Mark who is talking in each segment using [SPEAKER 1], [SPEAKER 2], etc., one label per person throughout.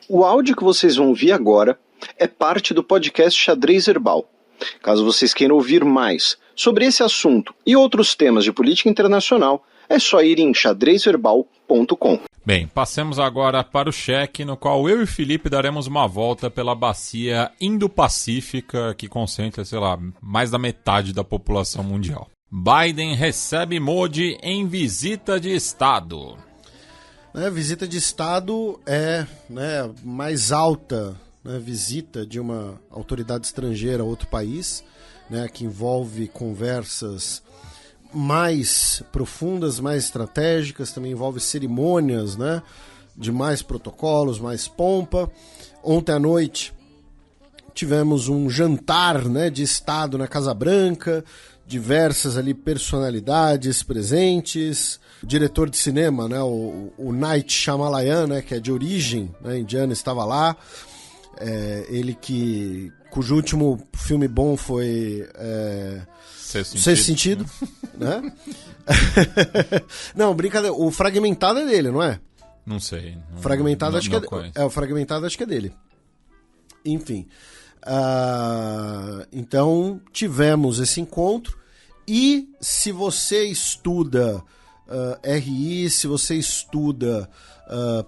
[SPEAKER 1] O áudio que vocês vão ouvir agora é parte do podcast Xadrez Herbal. Caso vocês queiram ouvir mais sobre esse assunto e outros temas de política internacional, é só ir em xadrezherbal.com.
[SPEAKER 2] Bem, passemos agora para o cheque, no qual eu e Felipe daremos uma volta pela bacia Indo-Pacífica, que concentra, mais da metade da população mundial. Biden recebe Modi em visita de Estado.
[SPEAKER 3] Visita de Estado é mais alta visita de uma autoridade estrangeira a outro país, que envolve conversas mais profundas, mais estratégicas, também envolve cerimônias de mais protocolos, mais pompa. Ontem à noite tivemos um jantar de Estado na Casa Branca, diversas ali personalidades presentes. O diretor de cinema, o Night Shyamalan, que é de origem indiana, estava lá. Ele cujo último filme bom foi Sexto Sentido, né? Não, brincadeira. O Fragmentado é dele, não é?
[SPEAKER 2] Não sei.
[SPEAKER 3] Fragmentado acho que é. O Fragmentado acho que é dele. Enfim. Então tivemos esse encontro. E se você estuda RI, se você estuda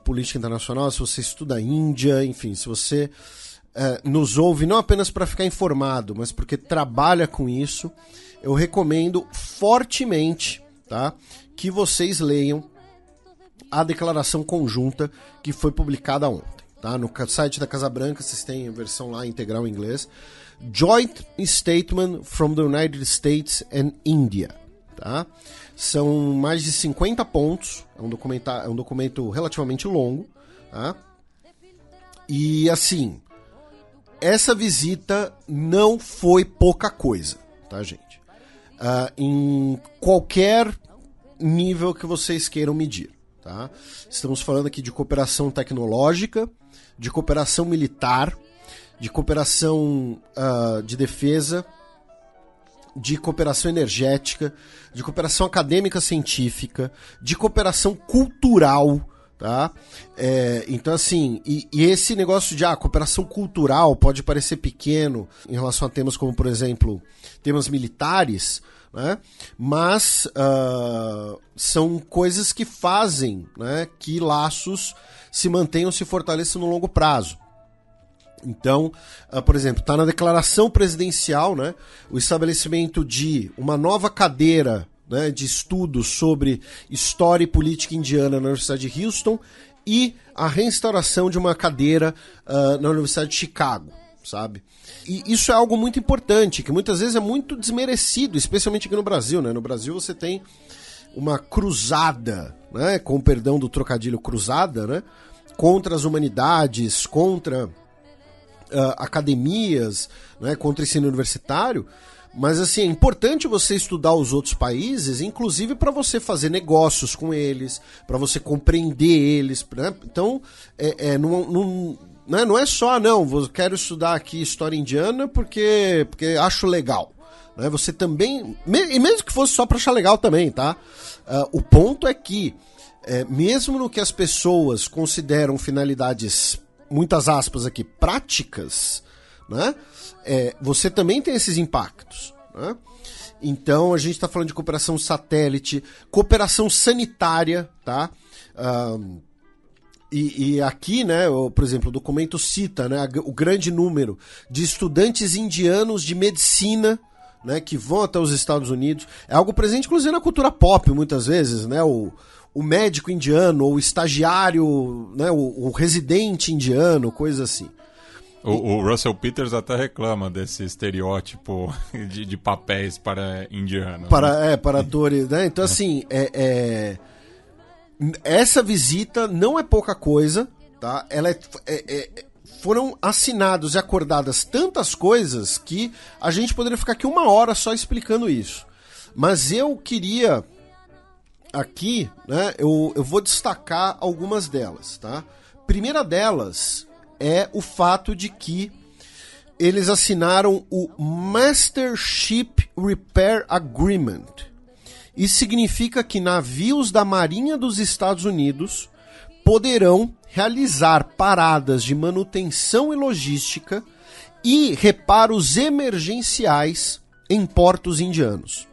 [SPEAKER 3] política internacional, se você estuda Índia, enfim, se você nos ouve não apenas para ficar informado, mas porque trabalha com isso, eu recomendo fortemente, que vocês leiam a declaração conjunta que foi publicada ontem. No site da Casa Branca, vocês têm a versão lá integral em inglês. Joint Statement from the United States and India. São mais de 50 pontos, é um documento relativamente longo. E assim, essa visita não foi pouca coisa, gente? Em qualquer nível que vocês queiram medir. Estamos falando aqui de cooperação tecnológica, de cooperação militar, de cooperação de defesa, de cooperação energética, de cooperação acadêmica científica, de cooperação cultural, então assim, e esse negócio de cooperação cultural pode parecer pequeno em relação a temas como, por exemplo, temas militares, mas são coisas que fazem que laços se mantenham, se fortaleçam no longo prazo. Então, por exemplo, está na declaração presidencial o estabelecimento de uma nova cadeira de estudos sobre história e política indiana na Universidade de Houston e a reinstauração de uma cadeira na Universidade de Chicago, sabe? E isso é algo muito importante, que muitas vezes é muito desmerecido, especialmente aqui no Brasil, No Brasil você tem uma cruzada, com o perdão do trocadilho cruzada, contra as humanidades, contra academias, contra o ensino universitário, mas assim, é importante você estudar os outros países, inclusive para você fazer negócios com eles, para você compreender eles, Então, não é só, quero estudar aqui história indiana porque acho legal, Você também, e mesmo que fosse só para achar legal também, o ponto é que, mesmo no que as pessoas consideram finalidades, muitas aspas aqui, práticas, você também tem esses impactos, Então a gente está falando de cooperação satélite, cooperação sanitária, E aqui, por exemplo, o documento cita o grande número de estudantes indianos de medicina, que vão até os Estados Unidos. É algo presente, inclusive, na cultura pop, muitas vezes, o médico indiano, ou o estagiário, o residente indiano, coisa assim.
[SPEAKER 2] O Russell Peters até reclama desse estereótipo de papéis para indiano.
[SPEAKER 3] Para atores, Então, assim, essa visita não é pouca coisa, Ela foram assinados e acordadas tantas coisas que a gente poderia ficar aqui 1 hora só explicando isso. Mas eu queria aqui, eu vou destacar algumas delas, Primeira delas é o fato de que eles assinaram o Master Ship Repair Agreement. Isso significa que navios da Marinha dos Estados Unidos poderão realizar paradas de manutenção e logística e reparos emergenciais em portos indianos.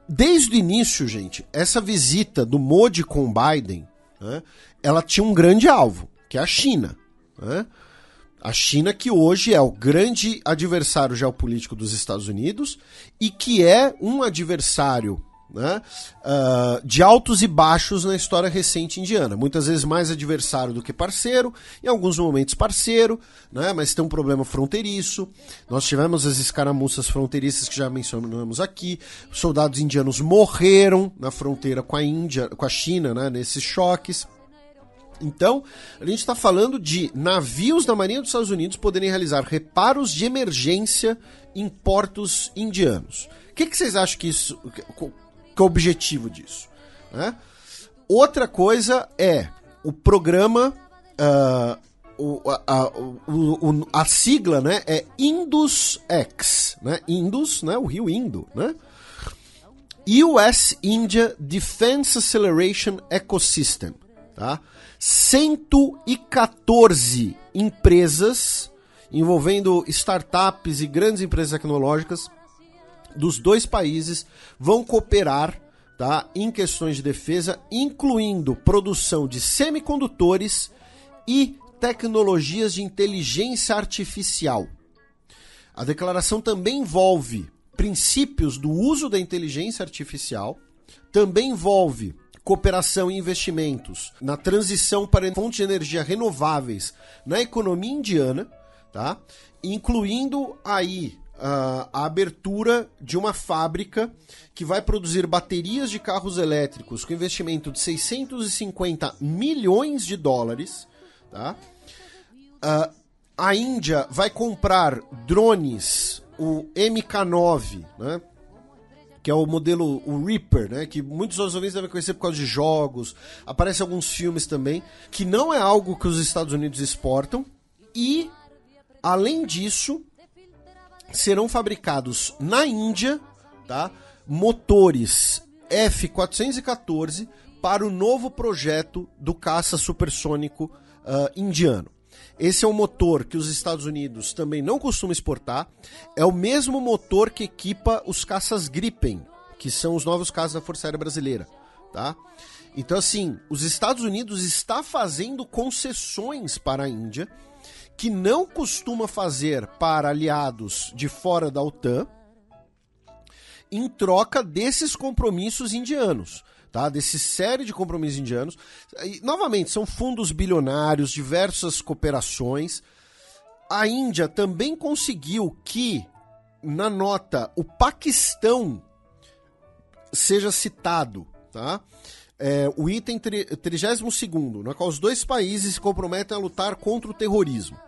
[SPEAKER 3] Desde o início, gente, essa visita do Modi com o Biden, né, ela tinha um grande alvo, que é a China. Né? A China que hoje é o grande adversário geopolítico dos Estados Unidos e que é um adversário, né, de altos e baixos na história recente indiana. Muitas vezes mais adversário do que parceiro, em alguns momentos parceiro, né, mas tem um problema fronteiriço. Nós tivemos as escaramuças fronteiriças que já mencionamos aqui. Soldados indianos morreram na fronteira com a Índia, com a China, né, nesses choques. Então, a gente está falando de navios da Marinha dos Estados Unidos poderem realizar reparos de emergência em portos indianos. O que vocês acham que isso... que é o objetivo disso? Né? Outra coisa é o programa, a sigla, né, é INDUS-X, né? Indus, né, o rio Indo, né? US India Defense Acceleration Ecosystem, tá? 114 empresas envolvendo startups e grandes empresas tecnológicas dos dois países vão cooperar, tá, em questões de defesa, incluindo produção de semicondutores e tecnologias de inteligência artificial. A declaração também envolve princípios do uso da inteligência artificial, também envolve cooperação e investimentos na transição para fontes de energia renováveis na economia indiana, tá, incluindo aí a abertura de uma fábrica que vai produzir baterias de carros elétricos com investimento de 650 milhões de dólares. Tá? A Índia vai comprar drones, o MK9, né? Que é o modelo, o Reaper, né? Que muitos dos ouvintes devem conhecer por causa de jogos, aparece em alguns filmes também, que não é algo que os Estados Unidos exportam, e, além disso, serão fabricados na Índia, tá, motores F-414 para o novo projeto do caça supersônico indiano. Esse é um motor que os Estados Unidos também não costumam exportar. É o mesmo motor que equipa os caças Gripen, que são os novos caças da Força Aérea Brasileira. Tá? Então, assim, os Estados Unidos está fazendo concessões para a Índia, que não costuma fazer para aliados de fora da OTAN, em troca desses compromissos indianos, tá? Desse série de compromissos indianos. E, novamente, são fundos bilionários, diversas cooperações. A Índia também conseguiu que, na nota, o Paquistão seja citado, tá? O item 32º, na qual os dois países se comprometem a lutar contra o terrorismo.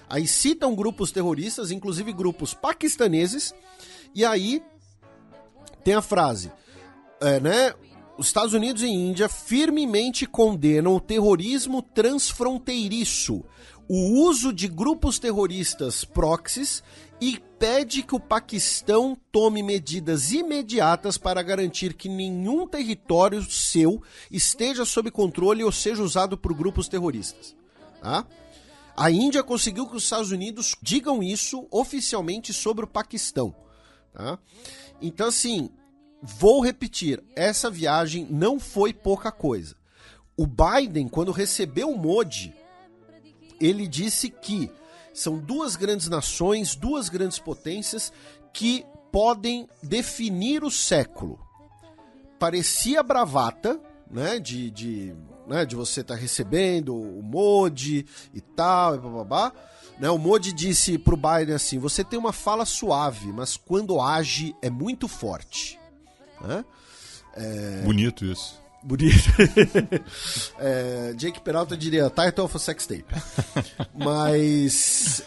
[SPEAKER 3] Aí citam grupos terroristas, inclusive grupos paquistaneses, e aí tem a frase, né? Os Estados Unidos e Índia firmemente condenam o terrorismo transfronteiriço, o uso de grupos terroristas proxies, e pede que o Paquistão tome medidas imediatas para garantir que nenhum território seu esteja sob controle ou seja usado por grupos terroristas. Tá? A Índia conseguiu que os Estados Unidos digam isso oficialmente sobre o Paquistão. Tá? Então, assim, vou repetir, essa viagem não foi pouca coisa. O Biden, quando recebeu o Modi, ele disse que são duas grandes nações, duas grandes potências que podem definir o século. Parecia bravata, né, de você estar recebendo o Modi e tal, e bababá. Né, o Modi disse pro Biden assim, você tem uma fala suave, mas quando age é muito forte. Né?
[SPEAKER 2] Bonito isso.
[SPEAKER 3] Bonito. Jake Peralta diria title of a sex tape. Mas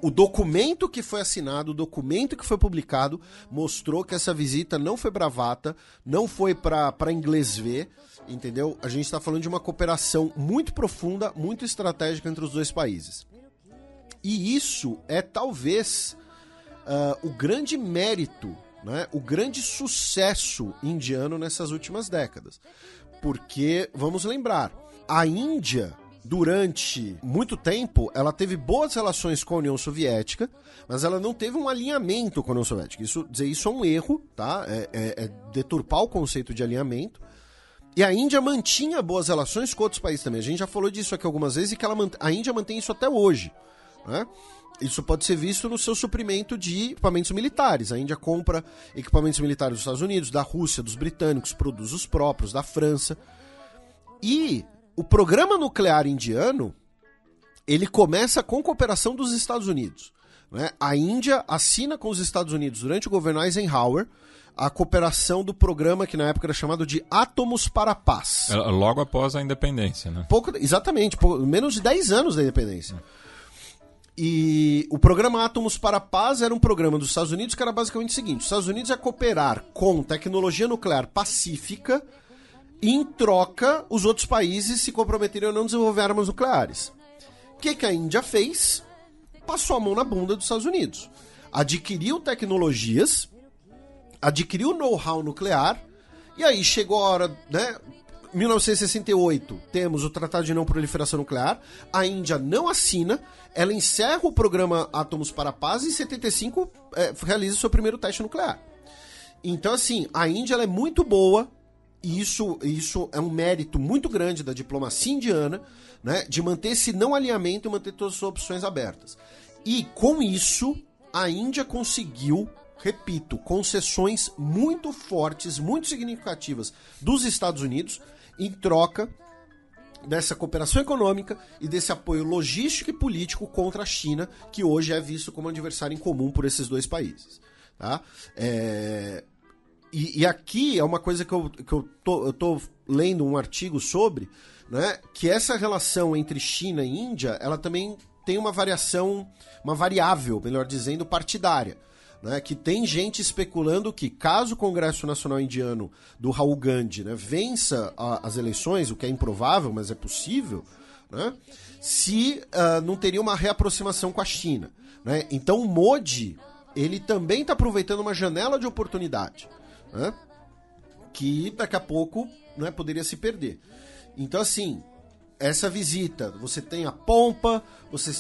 [SPEAKER 3] o documento que foi assinado, o documento que foi publicado, mostrou que essa visita não foi bravata, não foi para inglês ver, entendeu? A gente está falando de uma cooperação muito profunda, muito estratégica entre os dois países. E isso é talvez o grande mérito, né, o grande sucesso indiano nessas últimas décadas. Porque, vamos lembrar, a Índia, durante muito tempo, ela teve boas relações com a União Soviética, mas ela não teve um alinhamento com a União Soviética. Dizer isso é um erro, tá? É deturpar o conceito de alinhamento. E a Índia mantinha boas relações com outros países também. A gente já falou disso aqui algumas vezes e que a Índia mantém isso até hoje, né? Isso pode ser visto no seu suprimento de equipamentos militares. A Índia compra equipamentos militares dos Estados Unidos, da Rússia, dos britânicos, produz os próprios, da França. E o programa nuclear indiano, ele começa com cooperação dos Estados Unidos, né? A Índia assina com os Estados Unidos, durante o governo Eisenhower, a cooperação do programa que na época era chamado de Átomos para a Paz.
[SPEAKER 2] Logo após a independência, né?
[SPEAKER 3] Exatamente, menos de 10 anos da independência. E o programa Átomos para a Paz era um programa dos Estados Unidos que era basicamente o seguinte: os Estados Unidos ia cooperar com tecnologia nuclear pacífica e, em troca, os outros países se comprometeriam a não desenvolver armas nucleares. O que a Índia fez? Passou a mão na bunda dos Estados Unidos. Adquiriu tecnologias, adquiriu know-how nuclear, e aí chegou a hora, né? 1968, temos o Tratado de Não Proliferação Nuclear, a Índia não assina, ela encerra o programa Átomos para a Paz e em 75 realiza o seu primeiro teste nuclear. Então, assim, a Índia ela é muito boa, e isso é um mérito muito grande da diplomacia indiana, né, de manter esse não alinhamento e manter todas as suas opções abertas. E com isso, a Índia conseguiu, repito, concessões muito fortes, muito significativas dos Estados Unidos, em troca dessa cooperação econômica e desse apoio logístico e político contra a China, que hoje é visto como adversário em comum por esses dois países. Tá? E aqui é uma coisa que eu tô lendo um artigo sobre, né, que essa relação entre China e Índia, ela também tem uma variável, melhor dizendo, partidária. Né, que tem gente especulando que, caso o Congresso Nacional Indiano do Rahul Gandhi, né, vença as eleições, o que é improvável, mas é possível, né, se não teria uma reaproximação com a China. Né? Então o Modi, ele também está aproveitando uma janela de oportunidade, né, que daqui a pouco, né, poderia se perder. Então, assim, essa visita, você tem a pompa, você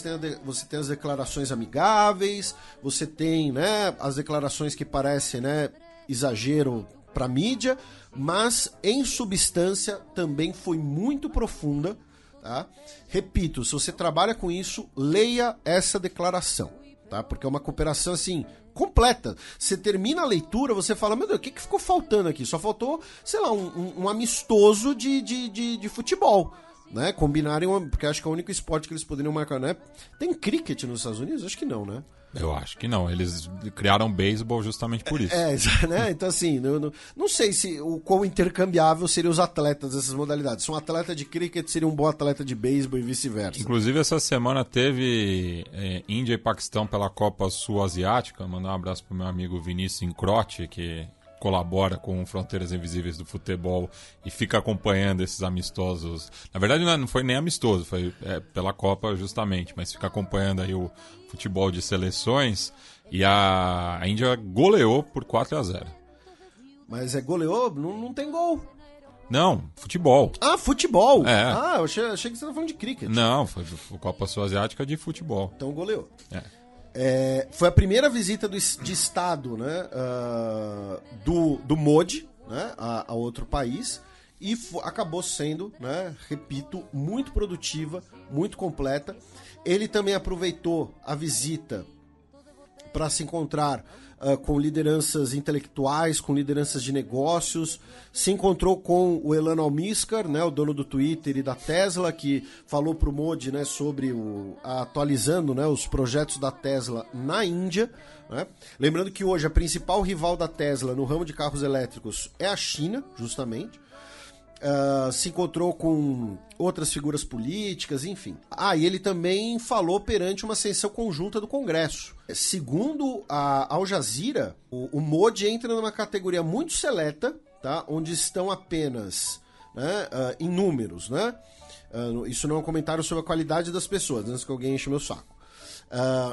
[SPEAKER 3] tem as declarações amigáveis, você tem, né, as declarações que parecem, né, exagero para a mídia, mas em substância também foi muito profunda. Tá? Repito, se você trabalha com isso, leia essa declaração, tá? Porque é uma cooperação assim completa. Você termina a leitura, você fala, meu Deus, o que ficou faltando aqui? Só faltou, sei lá, um amistoso de futebol. Né, combinarem, porque acho que é o único esporte que eles poderiam marcar, né? Tem cricket nos Estados Unidos? Acho que não, né?
[SPEAKER 2] Eu acho que não, eles criaram beisebol justamente por isso.
[SPEAKER 3] Né? Então assim, não sei se o quão intercambiável seriam os atletas dessas modalidades. Se um atleta de cricket seria um bom atleta de beisebol e vice-versa.
[SPEAKER 2] Inclusive essa semana teve Índia e Paquistão pela Copa Sul-Asiática. Mandar um abraço pro meu amigo Vinícius Incrotti, que colabora com Fronteiras Invisíveis do Futebol e fica acompanhando esses amistosos. Na verdade não foi nem amistoso, foi pela Copa justamente, mas fica acompanhando aí o futebol de seleções e a Índia goleou por 4-0.
[SPEAKER 3] Mas goleou? Não tem gol.
[SPEAKER 2] Não, futebol.
[SPEAKER 3] Ah, futebol?
[SPEAKER 2] É.
[SPEAKER 3] Ah, eu achei que você estava falando de cricket.
[SPEAKER 2] Não, foi Copa Sul-Asiática de futebol.
[SPEAKER 3] Então goleou. Foi a primeira visita de Estado, né, do Modi, né, a outro país, e acabou sendo, né, repito, muito produtiva, muito completa. Ele também aproveitou a visita para se encontrar com lideranças intelectuais, com lideranças de negócios, se encontrou com o Elon Musk, né, o dono do Twitter e da Tesla, que falou para o Modi, né, sobre atualizando, né, os projetos da Tesla na Índia. Né? Lembrando que hoje a principal rival da Tesla no ramo de carros elétricos é a China, justamente. Se encontrou com outras figuras políticas, enfim. E ele também falou perante uma sessão conjunta do Congresso. Segundo a Al Jazeera, o Modi entra numa categoria muito seleta, tá? Onde estão apenas, né, em números, né? Isso não é um comentário sobre a qualidade das pessoas, antes que alguém enche meu saco.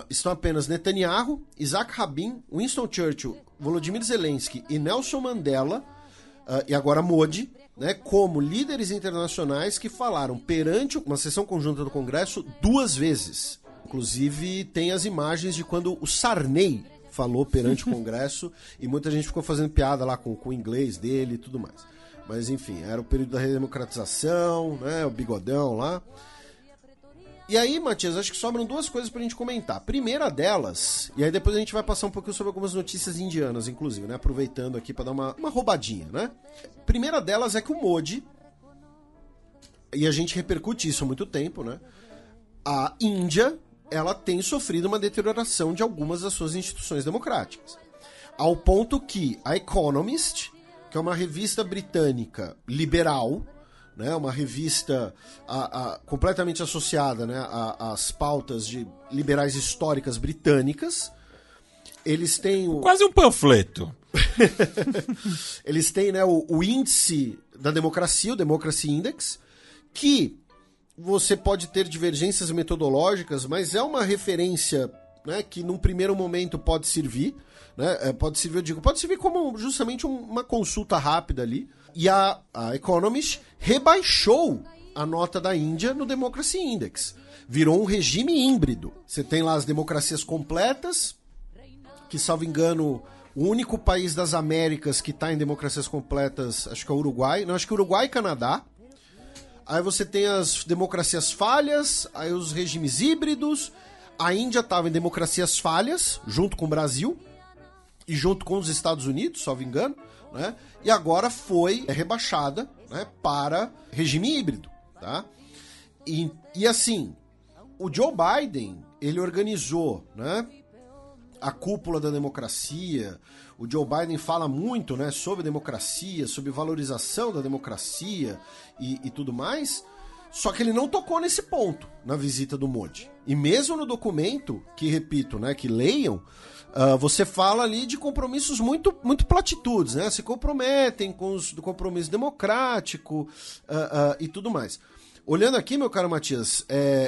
[SPEAKER 3] Estão apenas Netanyahu, Isaac Rabin, Winston Churchill, Volodymyr Zelensky e Nelson Mandela, e agora Modi. né, como líderes internacionais que falaram perante uma sessão conjunta do Congresso 2 vezes. Inclusive, tem as imagens de quando o Sarney falou perante o Congresso e muita gente ficou fazendo piada lá com o inglês dele e tudo mais. Mas, enfim, era o período da redemocratização, né, o bigodão lá. E aí, Matias, acho que sobram 2 coisas pra gente comentar. A primeira delas, e aí depois a gente vai passar um pouquinho sobre algumas notícias indianas, inclusive, né? Aproveitando aqui pra dar uma roubadinha, né? A primeira delas é que o Modi, e a gente repercute isso há muito tempo, né? A Índia, ela tem sofrido uma deterioração de algumas das suas instituições democráticas. Ao ponto que a Economist, que é uma revista britânica liberal, né, uma revista completamente associada, né, às pautas de liberais históricas britânicas. Eles têm
[SPEAKER 2] quase um panfleto.
[SPEAKER 3] Eles têm, né, o índice da democracia, o Democracy Index, que você pode ter divergências metodológicas, mas é uma referência, né, que num primeiro momento pode servir, né, pode servir como justamente uma consulta rápida ali. E a Economist rebaixou a nota da Índia no Democracy Index. Virou um regime híbrido. Você tem lá as democracias completas, que, salvo engano, o único país das Américas que está em democracias completas, acho que é o Uruguai. Não, acho que é Uruguai e Canadá. Aí você tem as democracias falhas, aí os regimes híbridos. A Índia estava em democracias falhas, junto com o Brasil e junto com os Estados Unidos, salvo engano, né? E agora foi rebaixada, né, para regime híbrido, tá? E assim, o Joe Biden, ele organizou, né, a cúpula da democracia. O Joe Biden fala muito, né, sobre democracia, sobre valorização da democracia e tudo mais, só que ele não tocou nesse ponto na visita do Modi. E mesmo no documento, que repito, né, que leiam, você fala ali de compromissos muito platitudes, né? Se comprometem com do compromisso democrático e tudo mais. Olhando aqui, meu caro Matias,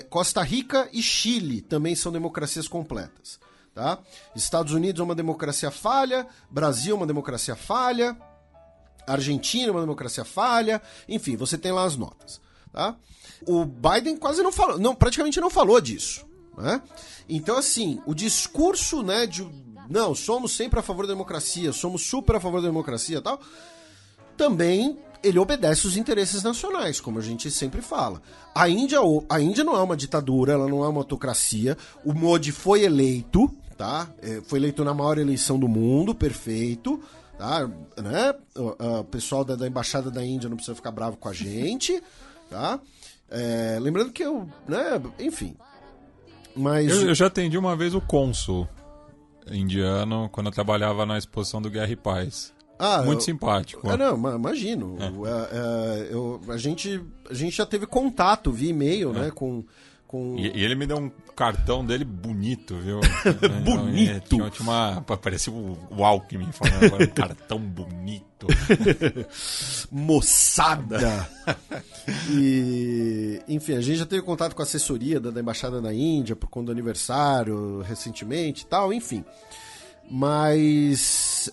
[SPEAKER 3] Costa Rica e Chile também são democracias completas, tá? Estados Unidos é uma democracia falha, Brasil é uma democracia falha, Argentina é uma democracia falha, enfim, você tem lá as notas, tá? O Biden quase não falou, praticamente não falou disso, né? Então, assim, o discurso, né, de não, somos sempre a favor da democracia, somos super a favor da democracia e tal, também ele obedece os interesses nacionais, como a gente sempre fala. A Índia não é uma ditadura, ela não é uma autocracia. O Modi foi eleito, tá? Foi eleito na maior eleição do mundo, perfeito, tá? Né? O pessoal da Embaixada da Índia não precisa ficar bravo com a gente, tá? Lembrando que enfim... Mas...
[SPEAKER 2] Eu já atendi uma vez o cônsul indiano quando eu trabalhava na exposição do Guerra e Paz. Muito simpático.
[SPEAKER 3] Não, imagino. A gente já teve contato via e-mail, né, com...
[SPEAKER 2] E ele me deu um cartão dele bonito, viu?
[SPEAKER 3] Bonito?
[SPEAKER 2] Parecia o Alckmin falando agora, um cartão bonito.
[SPEAKER 3] Moçada! E, enfim, a gente já teve contato com a assessoria da Embaixada da Índia por conta do aniversário recentemente e tal, enfim. Mas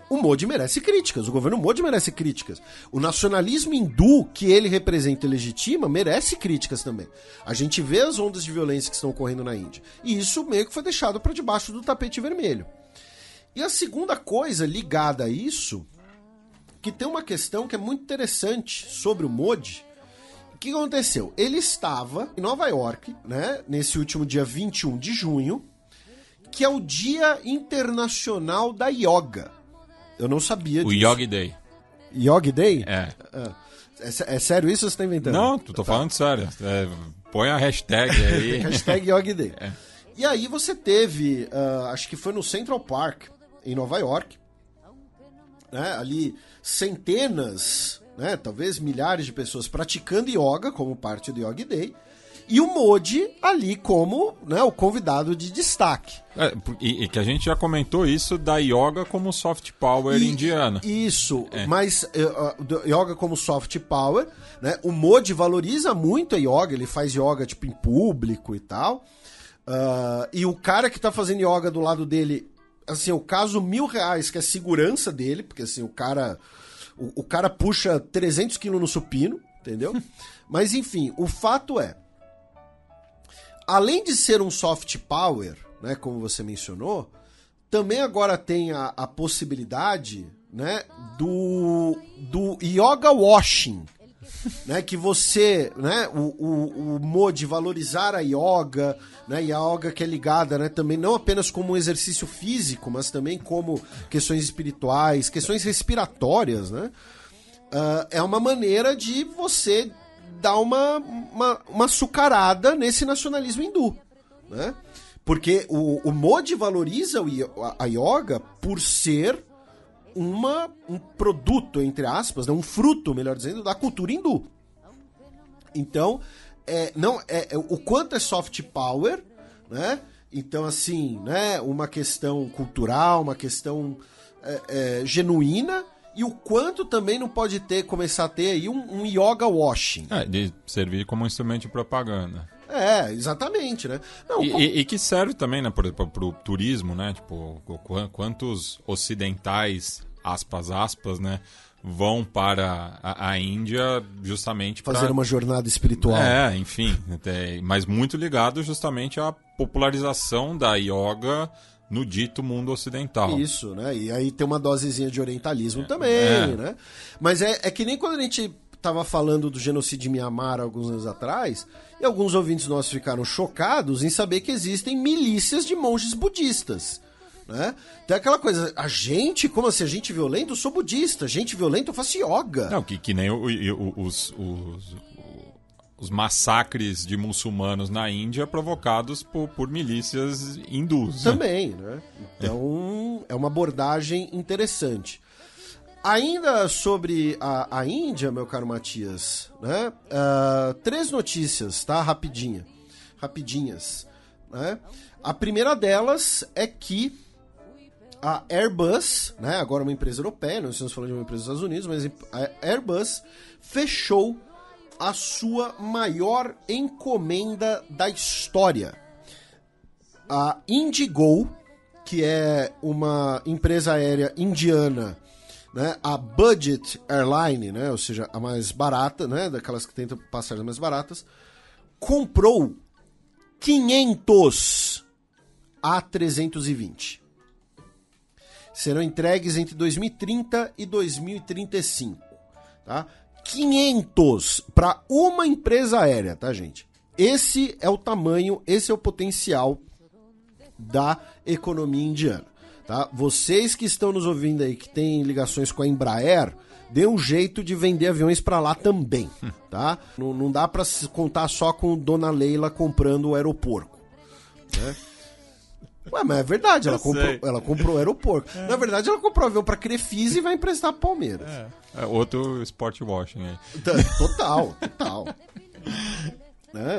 [SPEAKER 3] o Modi merece críticas, o governo Modi merece críticas. O nacionalismo hindu que ele representa e legitima merece críticas também. A gente vê as ondas de violência que estão ocorrendo na Índia. E isso meio que foi deixado para debaixo do tapete vermelho. E a segunda coisa ligada a isso, que tem uma questão que é muito interessante sobre o Modi. O que aconteceu? Ele estava em Nova York, né, nesse último dia 21 de junho, que é o Dia Internacional da Yoga. Eu não sabia disso.
[SPEAKER 2] O Yogi Day.
[SPEAKER 3] Yogi Day?
[SPEAKER 2] É
[SPEAKER 3] sério isso ou você tá inventando?
[SPEAKER 2] Não, tô falando sério. Põe a hashtag aí.
[SPEAKER 3] Hashtag Yogi Day. E aí você teve, acho que foi no Central Park, em Nova York, né, ali centenas, né, talvez milhares de pessoas praticando yoga como parte do Yogi Day. E o Modi ali como, né, o convidado de destaque.
[SPEAKER 2] E que a gente já comentou isso da yoga como soft power indiana.
[SPEAKER 3] Isso, mas yoga como soft power, né? O Modi valoriza muito a yoga, ele faz yoga tipo em público e tal. E o cara que tá fazendo yoga do lado dele, assim, o caso R$1.000, que é a segurança dele, porque assim, o cara O cara puxa 300 quilos no supino, entendeu? Mas enfim, o fato é, além de ser um soft power, né, como você mencionou, também agora tem a possibilidade, né, do yoga washing, né, que você, né, o mode valorizar a yoga, né, e a yoga que é ligada, né, também não apenas como um exercício físico, mas também como questões espirituais, questões respiratórias, né, é uma maneira de você dar uma açucarada nesse nacionalismo hindu, né, porque o mode valoriza a yoga por ser um produto, entre aspas, né, um fruto, melhor dizendo, da cultura hindu. Então, o quanto é soft power, né? Então, assim, né, uma questão cultural, uma questão genuína, e o quanto também não pode começar a ter aí um yoga washing.
[SPEAKER 2] De servir como instrumento de propaganda.
[SPEAKER 3] Exatamente, né? Não,
[SPEAKER 2] e que serve também, né, por exemplo, pro turismo, né? Tipo, quantos ocidentais, aspas, né, vão para a Índia justamente para
[SPEAKER 3] fazer uma jornada espiritual.
[SPEAKER 2] Enfim, mas muito ligado justamente à popularização da yoga no dito mundo ocidental.
[SPEAKER 3] Isso, né? E aí tem uma dosezinha de orientalismo também, né? Mas é que nem quando a gente estava falando do genocídio em Mianmar alguns anos atrás, e alguns ouvintes nossos ficaram chocados em saber que existem milícias de monges budistas, né? Então é aquela coisa, como assim, a gente violenta? Eu sou budista, gente violenta, eu faço yoga.
[SPEAKER 2] Não, que nem os massacres de muçulmanos na Índia provocados por milícias hindus.
[SPEAKER 3] Também, né? Então é uma abordagem interessante. Ainda sobre a Índia, meu caro Matias, né? 3 notícias, tá? Rapidinhas. Né? A primeira delas é que a Airbus, né? Agora uma empresa europeia, não estamos falando de uma empresa dos Estados Unidos, mas a Airbus fechou a sua maior encomenda da história. A Indigo, que é uma empresa aérea indiana, né, a Budget Airline, né, ou seja, a mais barata, né, daquelas que tentam passar as mais baratas, comprou 500 A320. Serão entregues entre 2030 e 2035, tá? 500 para uma empresa aérea, tá, gente? Esse é o tamanho, esse é o potencial da economia indiana. Tá? Vocês que estão nos ouvindo aí, que têm ligações com a Embraer, dê um jeito de vender aviões para lá também, tá? Não dá para se contar só com Dona Leila comprando o aeroporto, né? Ué, mas é verdade, ela comprou o aeroporto. Na verdade, ela comprou o avião para Crefisa e vai emprestar para Palmeiras.
[SPEAKER 2] Outro sport washing aí.
[SPEAKER 3] Total.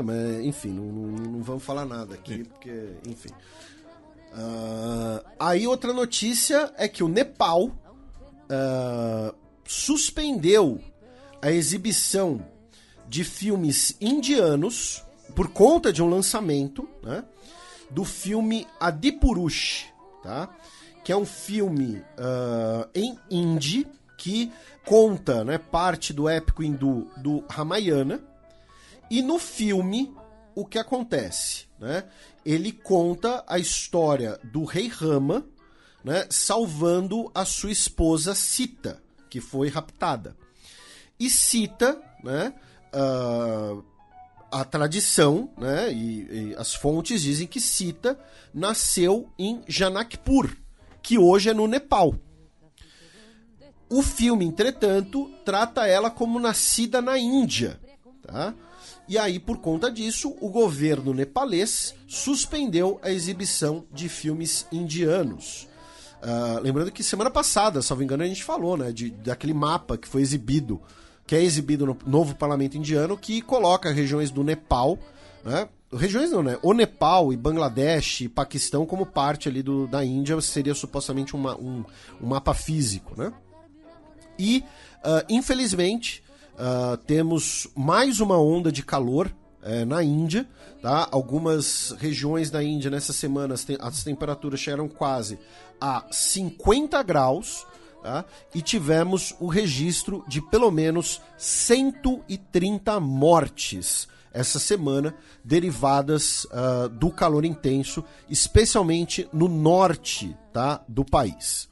[SPEAKER 3] Mas, enfim, não vamos falar nada aqui, porque, enfim... aí outra notícia é que o Nepal suspendeu a exibição de filmes indianos por conta de um lançamento, né, do filme Adipurush, tá? Que é um filme em hindi que conta, né, parte do épico hindu do Ramayana, e no filme o que acontece, né? Ele conta a história do rei Rama, né, salvando a sua esposa Sita, que foi raptada. E Sita, né, a tradição, né, e as fontes dizem que Sita nasceu em Janakpur, que hoje é no Nepal. O filme, entretanto, trata ela como nascida na Índia, tá? E aí, por conta disso, o governo nepalês suspendeu a exibição de filmes indianos. Lembrando que semana passada, salvo engano, a gente falou, né, daquele mapa que foi exibido, que é exibido no novo parlamento indiano, que coloca regiões do Nepal, né, regiões não, né, o Nepal e Bangladesh e Paquistão como parte ali da Índia, seria supostamente um mapa físico, né? E, infelizmente, temos mais uma onda de calor na Índia, tá? Algumas regiões da Índia nessas semanas as temperaturas chegaram quase a 50 graus, tá? E tivemos o registro de pelo menos 130 mortes essa semana, derivadas do calor intenso, especialmente no norte, tá, do país.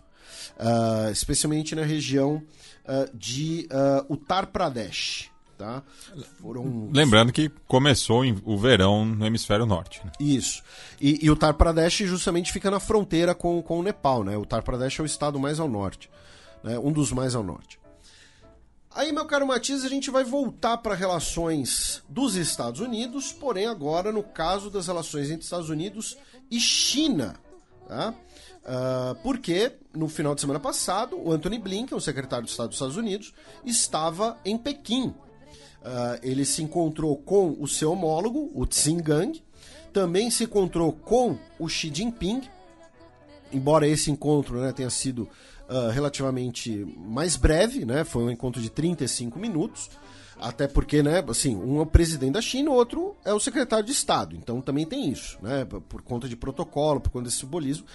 [SPEAKER 3] Especialmente na região de Uttar Pradesh. Tá?
[SPEAKER 2] Lembrando que começou o verão no hemisfério norte. Né?
[SPEAKER 3] Isso. E o Uttar Pradesh justamente fica na fronteira com o Nepal. Né? O Uttar Pradesh é o estado mais ao norte. Né? Um dos mais ao norte. Aí, meu caro Matias, a gente vai voltar para relações dos Estados Unidos, porém agora no caso das relações entre Estados Unidos e China. Tá? Porque no final de semana passado, o Antony Blinken, o secretário de Estado dos Estados Unidos, estava em Pequim. Ele se encontrou com o seu homólogo, o Xingang, também se encontrou com o Xi Jinping, embora esse encontro, né, tenha sido relativamente mais breve, né, foi um encontro de 35 minutos, até porque, né, assim, um é o presidente da China, o outro é o secretário de Estado, então também tem isso, né, por conta de protocolo, por conta desse simbolismo,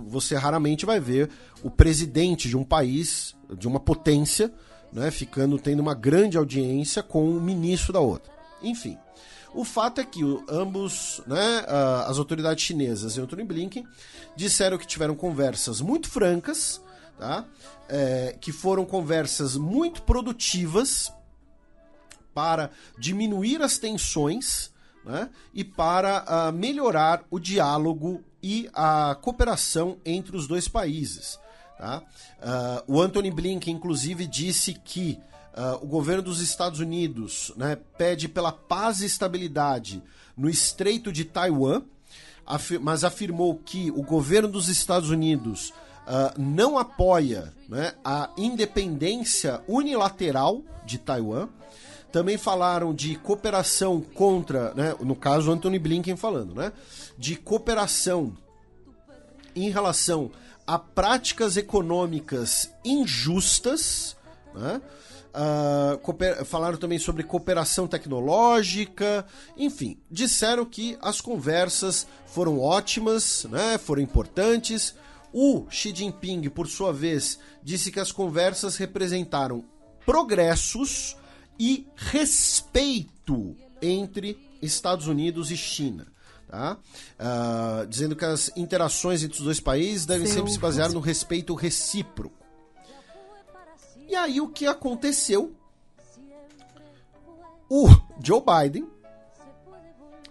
[SPEAKER 3] você raramente vai ver o presidente de um país, de uma potência, né, tendo uma grande audiência com o ministro da outra. Enfim, o fato é que ambos, né, as autoridades chinesas e o Antony Blinken disseram que tiveram conversas muito francas, tá? Que foram conversas muito produtivas para diminuir as tensões, né, e para melhorar o diálogo e a cooperação entre os dois países. Tá? O Antony Blinken, inclusive, disse que o governo dos Estados Unidos, né, pede pela paz e estabilidade no Estreito de Taiwan, mas afirmou que o governo dos Estados Unidos não apoia, né, a independência unilateral de Taiwan. Também falaram de cooperação contra, né, no caso, Antony Blinken falando, né, de cooperação em relação a práticas econômicas injustas, né? Falaram também sobre cooperação tecnológica, enfim, disseram que as conversas foram ótimas, né? Foram importantes. O Xi Jinping, por sua vez, disse que as conversas representaram progressos e respeito entre Estados Unidos e China. Tá? Dizendo que as interações entre os dois países devem sempre se basear no respeito recíproco. E aí o que aconteceu? O Joe Biden,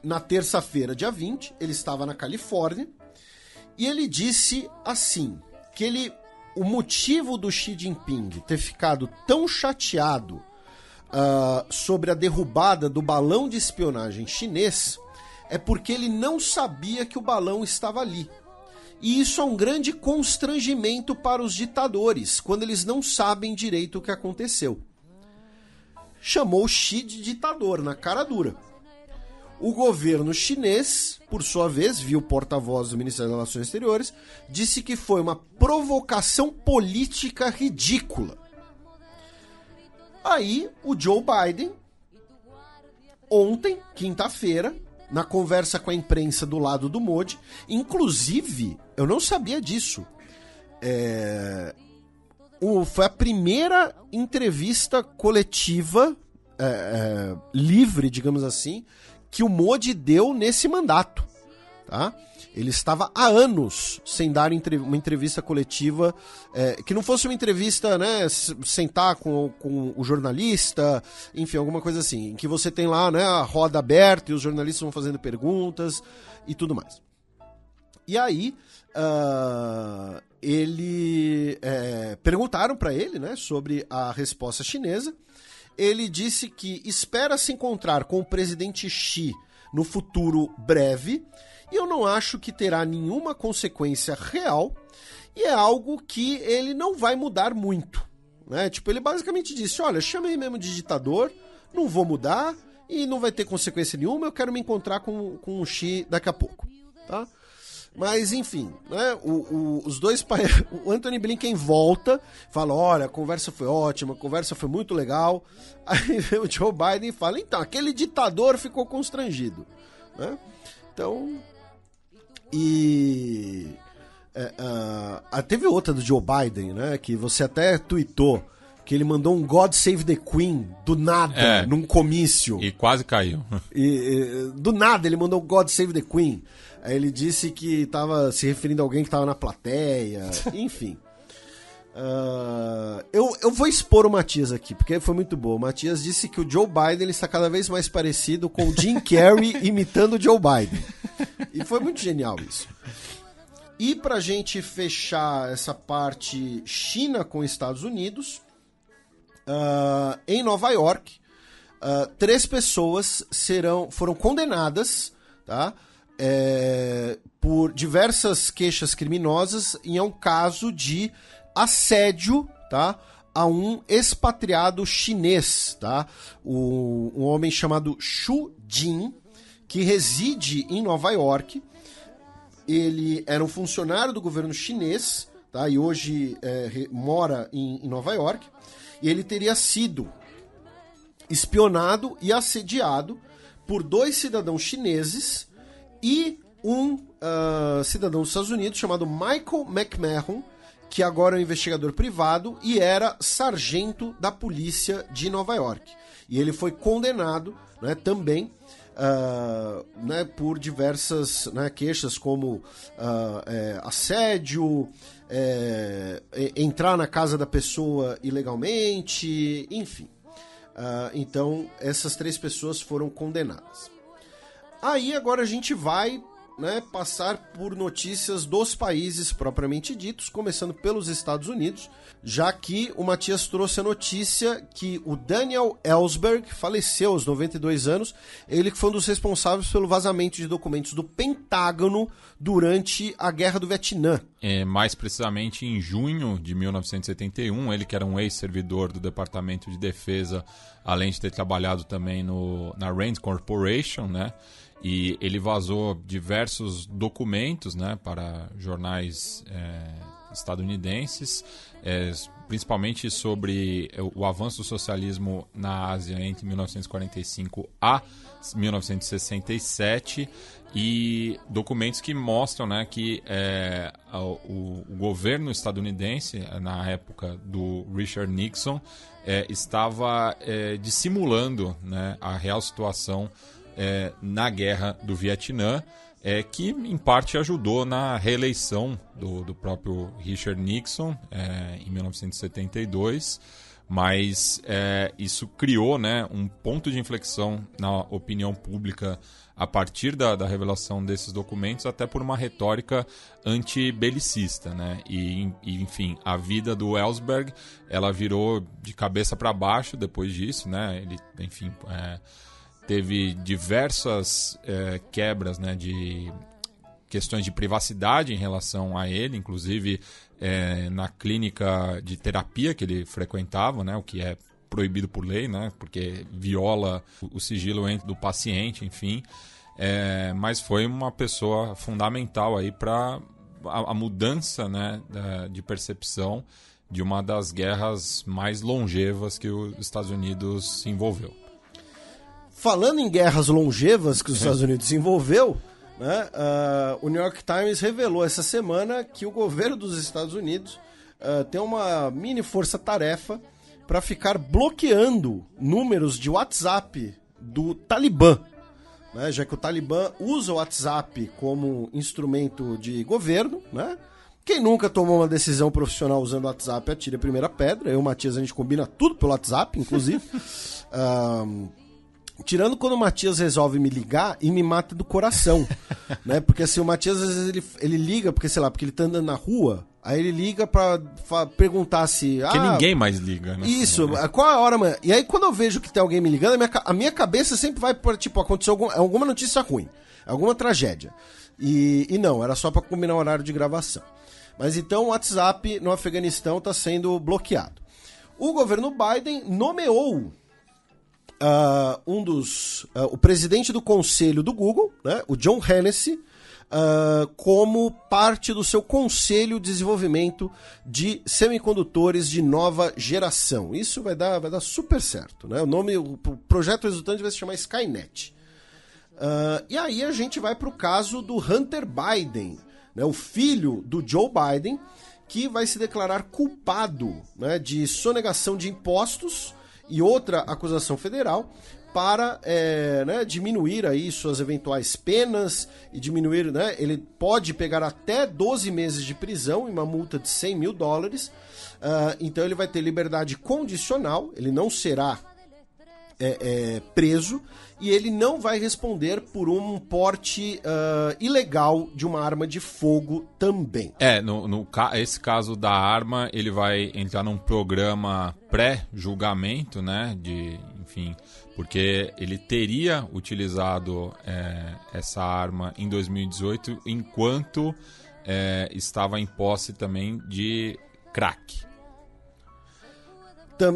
[SPEAKER 3] na terça-feira, dia 20, ele estava na Califórnia e ele disse assim, que o motivo do Xi Jinping ter ficado tão chateado sobre a derrubada do balão de espionagem chinês é porque ele não sabia que o balão estava ali. E isso é um grande constrangimento para os ditadores, quando eles não sabem direito o que aconteceu. Chamou Xi de ditador, na cara dura. O governo chinês, por sua vez, viu o porta-voz do Ministério das Relações Exteriores, disse que foi uma provocação política ridícula. Aí, o Joe Biden, ontem, quinta-feira, na conversa com a imprensa do lado do Modi, inclusive, eu não sabia disso, foi a primeira entrevista coletiva, livre, digamos assim, que o Modi deu nesse mandato, tá? Ele estava há anos sem dar uma entrevista coletiva, que não fosse uma entrevista, né, sentar com o jornalista, enfim, alguma coisa assim, em que você tem lá, né, a roda aberta e os jornalistas vão fazendo perguntas e tudo mais. E aí, perguntaram para ele, né, sobre a resposta chinesa. Ele disse que espera se encontrar com o presidente Xi no futuro breve, e eu não acho que terá nenhuma consequência real, e é algo que ele não vai mudar muito, né? Tipo, ele basicamente disse, olha, chamei mesmo de ditador, não vou mudar, e não vai ter consequência nenhuma, eu quero me encontrar com o Xi daqui a pouco, tá? Mas, enfim, né, os dois países, o Antony Blinken volta, fala, olha, a conversa foi ótima, a conversa foi muito legal, aí o Joe Biden fala, então, aquele ditador ficou constrangido, né? Então, Teve outra do Joe Biden, né? Que você até tweetou, que ele mandou um God Save the Queen do nada, num comício.
[SPEAKER 2] E quase caiu.
[SPEAKER 3] Do nada ele mandou God Save the Queen. Aí ele disse que estava se referindo a alguém que estava na plateia, enfim. Eu vou expor o Matias aqui, porque foi muito bom. O Matias disse que o Joe Biden ele está cada vez mais parecido com o Jim Carrey imitando o Joe Biden. E foi muito genial isso. E pra gente fechar essa parte China com Estados Unidos, em Nova York, 3 pessoas foram condenadas, tá? Por diversas queixas criminosas em um caso de assédio, tá? A um expatriado chinês, tá? Um homem chamado Xu Jin, que reside em Nova York. Ele era um funcionário do governo chinês, tá? E hoje mora em Nova York. E ele teria sido espionado e assediado por 2 cidadãos chineses e um cidadão dos Estados Unidos chamado Michael McMahon, que agora é um investigador privado e era sargento da polícia de Nova York. E ele foi condenado, né, também por diversas, né, queixas como assédio, entrar na casa da pessoa ilegalmente, enfim. Então, essas 3 pessoas foram condenadas. Aí agora a gente vai, né, passar por notícias dos países propriamente ditos, começando pelos Estados Unidos, já que o Matias trouxe a notícia que o Daniel Ellsberg faleceu aos 92 anos, ele que foi um dos responsáveis pelo vazamento de documentos do Pentágono durante a Guerra do Vietnã.
[SPEAKER 2] Mais precisamente em junho de 1971, ele que era um ex-servidor do Departamento de Defesa, além de ter trabalhado também na Rand Corporation, né? E ele vazou diversos documentos, né, para jornais estadunidenses, principalmente sobre o avanço do socialismo na Ásia entre 1945 a 1967, e documentos que mostram, né, que o governo estadunidense, na época do Richard Nixon, estava dissimulando, né, a real situação na Guerra do Vietnã, que em parte ajudou na reeleição do próprio Richard Nixon em 1972, mas isso criou, né, um ponto de inflexão na opinião pública a partir da revelação desses documentos, até por uma retórica antibelicista, né? E enfim, a vida do Ellsberg, ela virou de cabeça para baixo depois disso, né? Ele, enfim, teve diversas quebras, né, de questões de privacidade em relação a ele, inclusive na clínica de terapia que ele frequentava, né, o que é proibido por lei, né, porque viola o sigilo do paciente, enfim. Mas foi uma pessoa fundamental aí para a mudança, né, de percepção de uma das guerras mais longevas que os Estados Unidos se envolveu.
[SPEAKER 3] Falando em guerras longevas que os Estados Unidos se envolveu, né, o New York Times revelou essa semana que o governo dos Estados Unidos tem uma mini força-tarefa para ficar bloqueando números de WhatsApp do Talibã, né, já que o Talibã usa o WhatsApp como instrumento de governo, né? Quem nunca tomou uma decisão profissional usando o WhatsApp, atira a primeira pedra. Eu e o Matias, a gente combina tudo pelo WhatsApp, inclusive. Tirando quando o Matias resolve me ligar e me mata do coração, né? Porque assim, o Matias, às vezes, ele liga, porque sei lá, porque ele tá andando na rua, aí ele liga pra perguntar se...
[SPEAKER 2] Porque ninguém mais liga, né?
[SPEAKER 3] Isso, qual é a hora, mano? E aí quando eu vejo que tem alguém me ligando, a minha cabeça sempre vai por, tipo, aconteceu alguma notícia ruim, alguma tragédia. E não, era só pra combinar o horário de gravação. Mas então o WhatsApp no Afeganistão tá sendo bloqueado. O governo Biden nomeou o presidente do conselho do Google, né, o John Hennessy, como parte do seu conselho de desenvolvimento de semicondutores de nova geração. Isso vai dar super certo, né? O projeto resultante vai se chamar Skynet. E aí a gente vai para o caso do Hunter Biden, né, o filho do Joe Biden, que vai se declarar culpado, né, de sonegação de impostos e outra acusação federal para né, diminuir aí suas eventuais penas e diminuir, né, ele pode pegar até 12 meses de prisão e uma multa de $100 mil. Então ele vai ter liberdade condicional, ele não será preso e ele não vai responder por um porte ilegal de uma arma de fogo também.
[SPEAKER 2] Esse caso da arma, ele vai entrar num programa pré-julgamento, né, enfim, porque ele teria utilizado essa arma em 2018 enquanto estava em posse também de crack.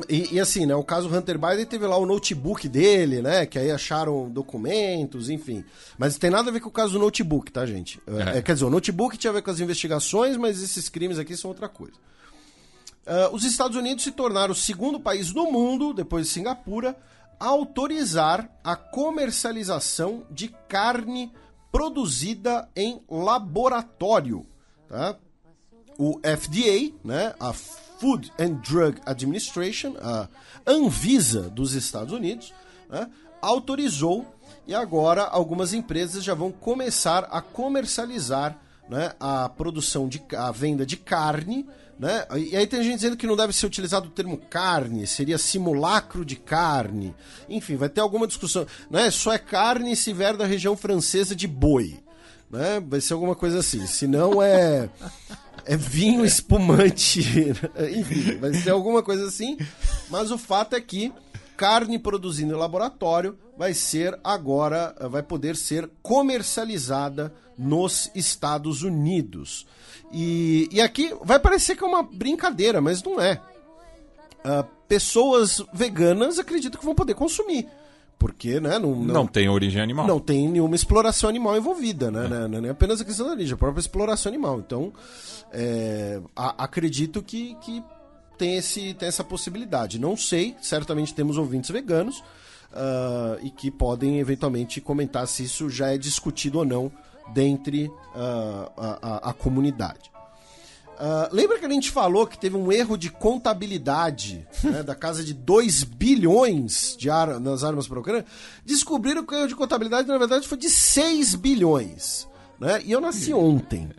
[SPEAKER 3] E assim, né, o caso Hunter Biden teve lá o notebook dele, né, que aí acharam documentos, enfim. Mas não tem nada a ver com o caso do notebook, tá, gente? Quer dizer, o notebook tinha a ver com as investigações, mas esses crimes aqui são outra coisa. Os Estados Unidos se tornaram o segundo país do mundo, depois de Singapura, a autorizar a comercialização de carne produzida em laboratório, tá? O FDA, né, a Food and Drug Administration, a Anvisa dos Estados Unidos, né, autorizou e agora algumas empresas já vão começar a comercializar, né, a venda de carne, né? E aí tem gente dizendo que não deve ser utilizado o termo carne, seria simulacro de carne. Enfim, vai ter alguma discussão, né? Só é carne se vier da região francesa de boi, né? Vai ser alguma coisa assim. Se não é vinho espumante, enfim, vai ser alguma coisa assim. Mas o fato é que carne produzida em laboratório vai poder ser comercializada nos Estados Unidos. E aqui vai parecer que é uma brincadeira, mas não é. Pessoas veganas acreditam que vão poder consumir. Porque, né,
[SPEAKER 2] não tem origem animal.
[SPEAKER 3] Não tem nenhuma exploração animal envolvida, né? Não é nem apenas a questão da origem, a própria exploração animal. Então, acredito que tem essa possibilidade. Não sei, certamente temos ouvintes veganos e que podem eventualmente comentar se isso já é discutido ou não dentre a comunidade. Lembra que a gente falou que teve um erro de contabilidade, né, da casa de 2 bilhões nas armas para a Ucrânia? Descobriram que o erro de contabilidade, na verdade, foi de 6 bilhões. Né? E eu nasci ontem.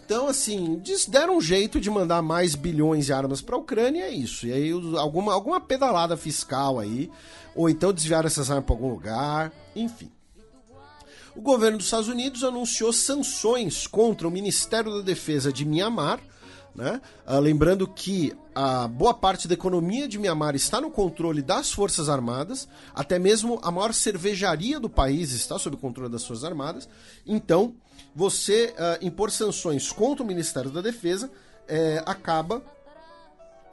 [SPEAKER 3] Então, assim, deram um jeito de mandar mais bilhões de armas para a Ucrânia, é isso. E aí, alguma pedalada fiscal aí, ou então desviaram essas armas para algum lugar, enfim. O governo dos Estados Unidos anunciou sanções contra o Ministério da Defesa de Mianmar, né? Lembrando que a boa parte da economia de Mianmar está no controle das Forças Armadas, até mesmo a maior cervejaria do país está sob o controle das Forças Armadas. Então, você impor sanções contra o Ministério da Defesa acaba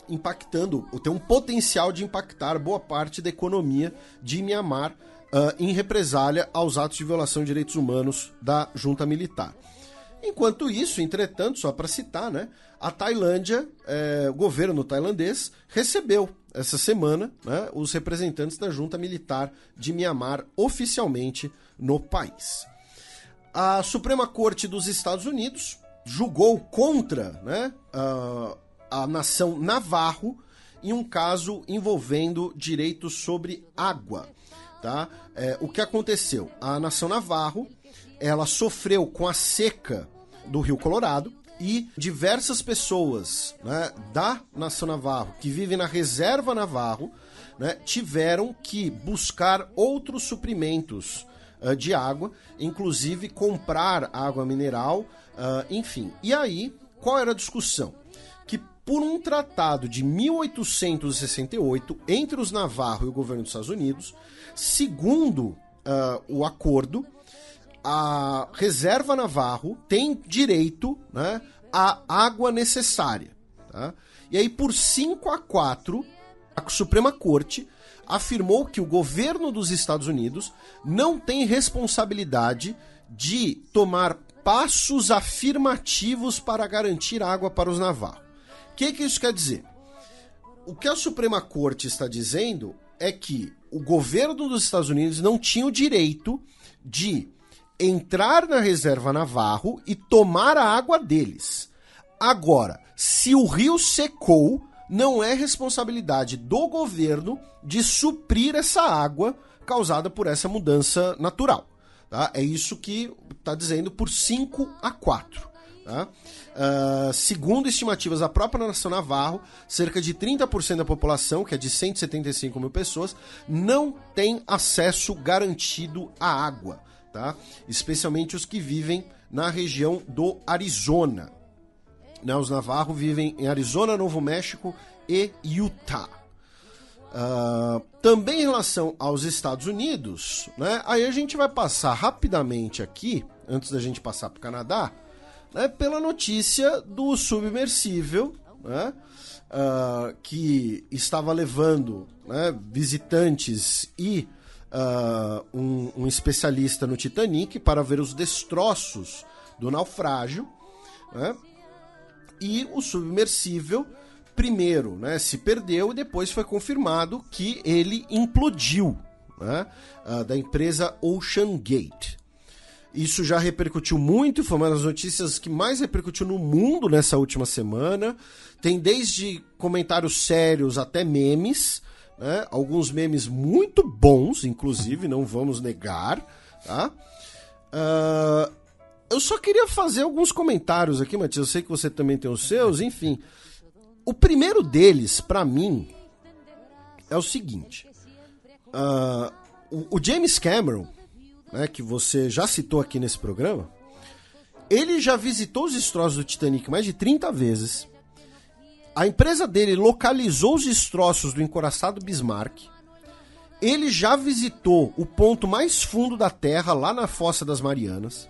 [SPEAKER 3] impactando, ou tem um potencial de impactar boa parte da economia de Mianmar, em represália aos atos de violação de direitos humanos da junta militar. Enquanto isso, entretanto, só para citar, né, a Tailândia, o governo tailandês, recebeu essa semana, né, os representantes da junta militar de Mianmar oficialmente no país. A Suprema Corte dos Estados Unidos julgou contra, né, a nação Navarro em um caso envolvendo direitos sobre água. Tá? O que aconteceu? A nação Navarro, ela sofreu com a seca do Rio Colorado e diversas pessoas, né, da nação Navarro que vivem na reserva Navarro, né, tiveram que buscar outros suprimentos de água, inclusive comprar água mineral, enfim. E aí, qual era a discussão? Que por um tratado de 1868 entre os Navarro e o governo dos Estados Unidos, segundo o acordo, a reserva Navarro tem direito, né, à água necessária. Tá? E aí, por 5-4, a Suprema Corte afirmou que o governo dos Estados Unidos não tem responsabilidade de tomar passos afirmativos para garantir água para os Navarro. O que isso quer dizer? O que a Suprema Corte está dizendo é que o governo dos Estados Unidos não tinha o direito de entrar na reserva Navarro e tomar a água deles. Agora, se o rio secou, não é responsabilidade do governo de suprir essa água causada por essa mudança natural. Tá? É isso que está dizendo por 5-4. Tá? Segundo estimativas da própria Nação Navarro, cerca de 30% da população, que é de 175 mil pessoas, não tem acesso garantido à água. Tá? Especialmente os que vivem na região do Arizona. Né? Os Navarro vivem em Arizona, Novo México e Utah. Também em relação aos Estados Unidos, né? Aí a gente vai passar rapidamente aqui, antes da gente passar para o Canadá, né, pela notícia do submersível, né, que estava levando, né, visitantes e um especialista no Titanic para ver os destroços do naufrágio, né, e o submersível primeiro, né, se perdeu e depois foi confirmado que ele implodiu, né, da empresa OceanGate. Isso já repercutiu muito, foi uma das notícias que mais repercutiu no mundo nessa última semana. Tem desde comentários sérios até memes, né, alguns memes muito bons, inclusive, não vamos negar. Tá? Eu só queria fazer alguns comentários aqui, Matias, eu sei que você também tem os seus, enfim. O primeiro deles, pra mim, é o seguinte. O James Cameron, né, que você já citou aqui nesse programa, ele já visitou os destroços do Titanic mais de 30 vezes. A empresa dele localizou os destroços do encoraçado Bismarck. Ele já visitou o ponto mais fundo da Terra, lá na Fossa das Marianas.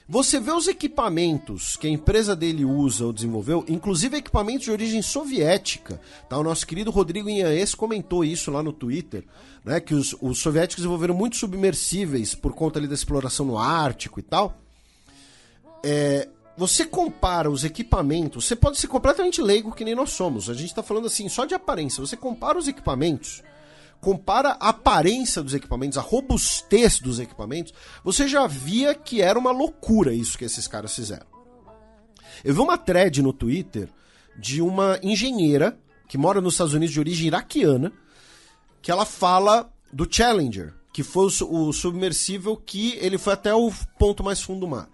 [SPEAKER 3] Você vê os equipamentos que a empresa dele usa ou desenvolveu, inclusive equipamentos de origem soviética. Tá? O nosso querido Rodrigo Inhaes comentou isso lá no Twitter, né, que os soviéticos desenvolveram muitos submersíveis por conta ali da exploração no Ártico e tal. Você compara os equipamentos, você pode ser completamente leigo que nem nós somos. A gente está falando assim só de aparência. Você compara os equipamentos, compara a aparência dos equipamentos, a robustez dos equipamentos, você já via que era uma loucura isso que esses caras fizeram. Eu vi uma thread no Twitter de uma engenheira que mora nos Estados Unidos de origem iraquiana, que ela fala do Challenger, que foi o submersível que ele foi até o ponto mais fundo do mar.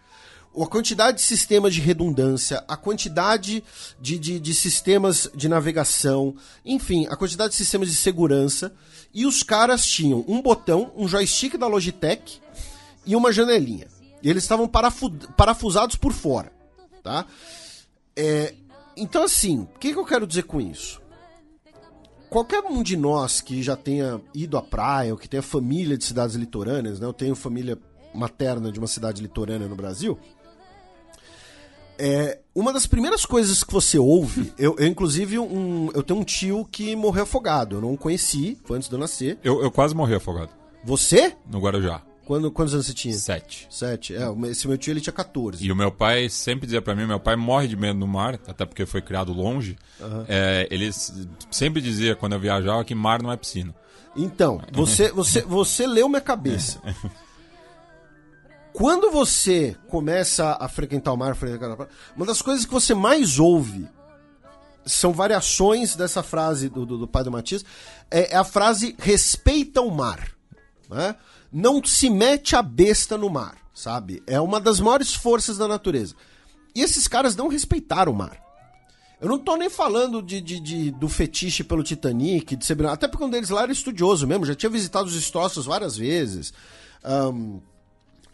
[SPEAKER 3] A quantidade de sistemas de redundância, a quantidade de sistemas de navegação, enfim, a quantidade de sistemas de segurança. E os caras tinham um botão, um joystick da Logitech e uma janelinha. E eles estavam parafusados por fora. Tá? Então, assim, o que eu quero dizer com isso? Qualquer um de nós que já tenha ido à praia, ou que tenha família de cidades litorâneas, né? Eu tenho família materna de uma cidade litorânea no Brasil. Uma das primeiras coisas que você ouve, eu inclusive, eu tenho um tio que morreu afogado, eu não o conheci, foi antes de eu nascer.
[SPEAKER 2] Eu quase morri afogado.
[SPEAKER 3] Você?
[SPEAKER 2] No Guarujá.
[SPEAKER 3] Quantos anos você tinha?
[SPEAKER 2] 7.
[SPEAKER 3] Esse meu tio, ele tinha 14.
[SPEAKER 2] E o meu pai sempre dizia pra mim, meu pai morre de medo no mar, até porque foi criado longe. Uhum. Ele sempre dizia, quando eu viajava, que mar não é piscina.
[SPEAKER 3] Então, você leu minha cabeça. Quando você começa a frequentar o mar, uma das coisas que você mais ouve são variações dessa frase do pai do Matias, é a frase respeita o mar, né? Não se mete a besta no mar, sabe? É uma das maiores forças da natureza. E esses caras não respeitaram o mar. Eu não tô nem falando do fetiche pelo Titanic, de ser... até porque um deles lá era estudioso mesmo, já tinha visitado os destroços várias vezes.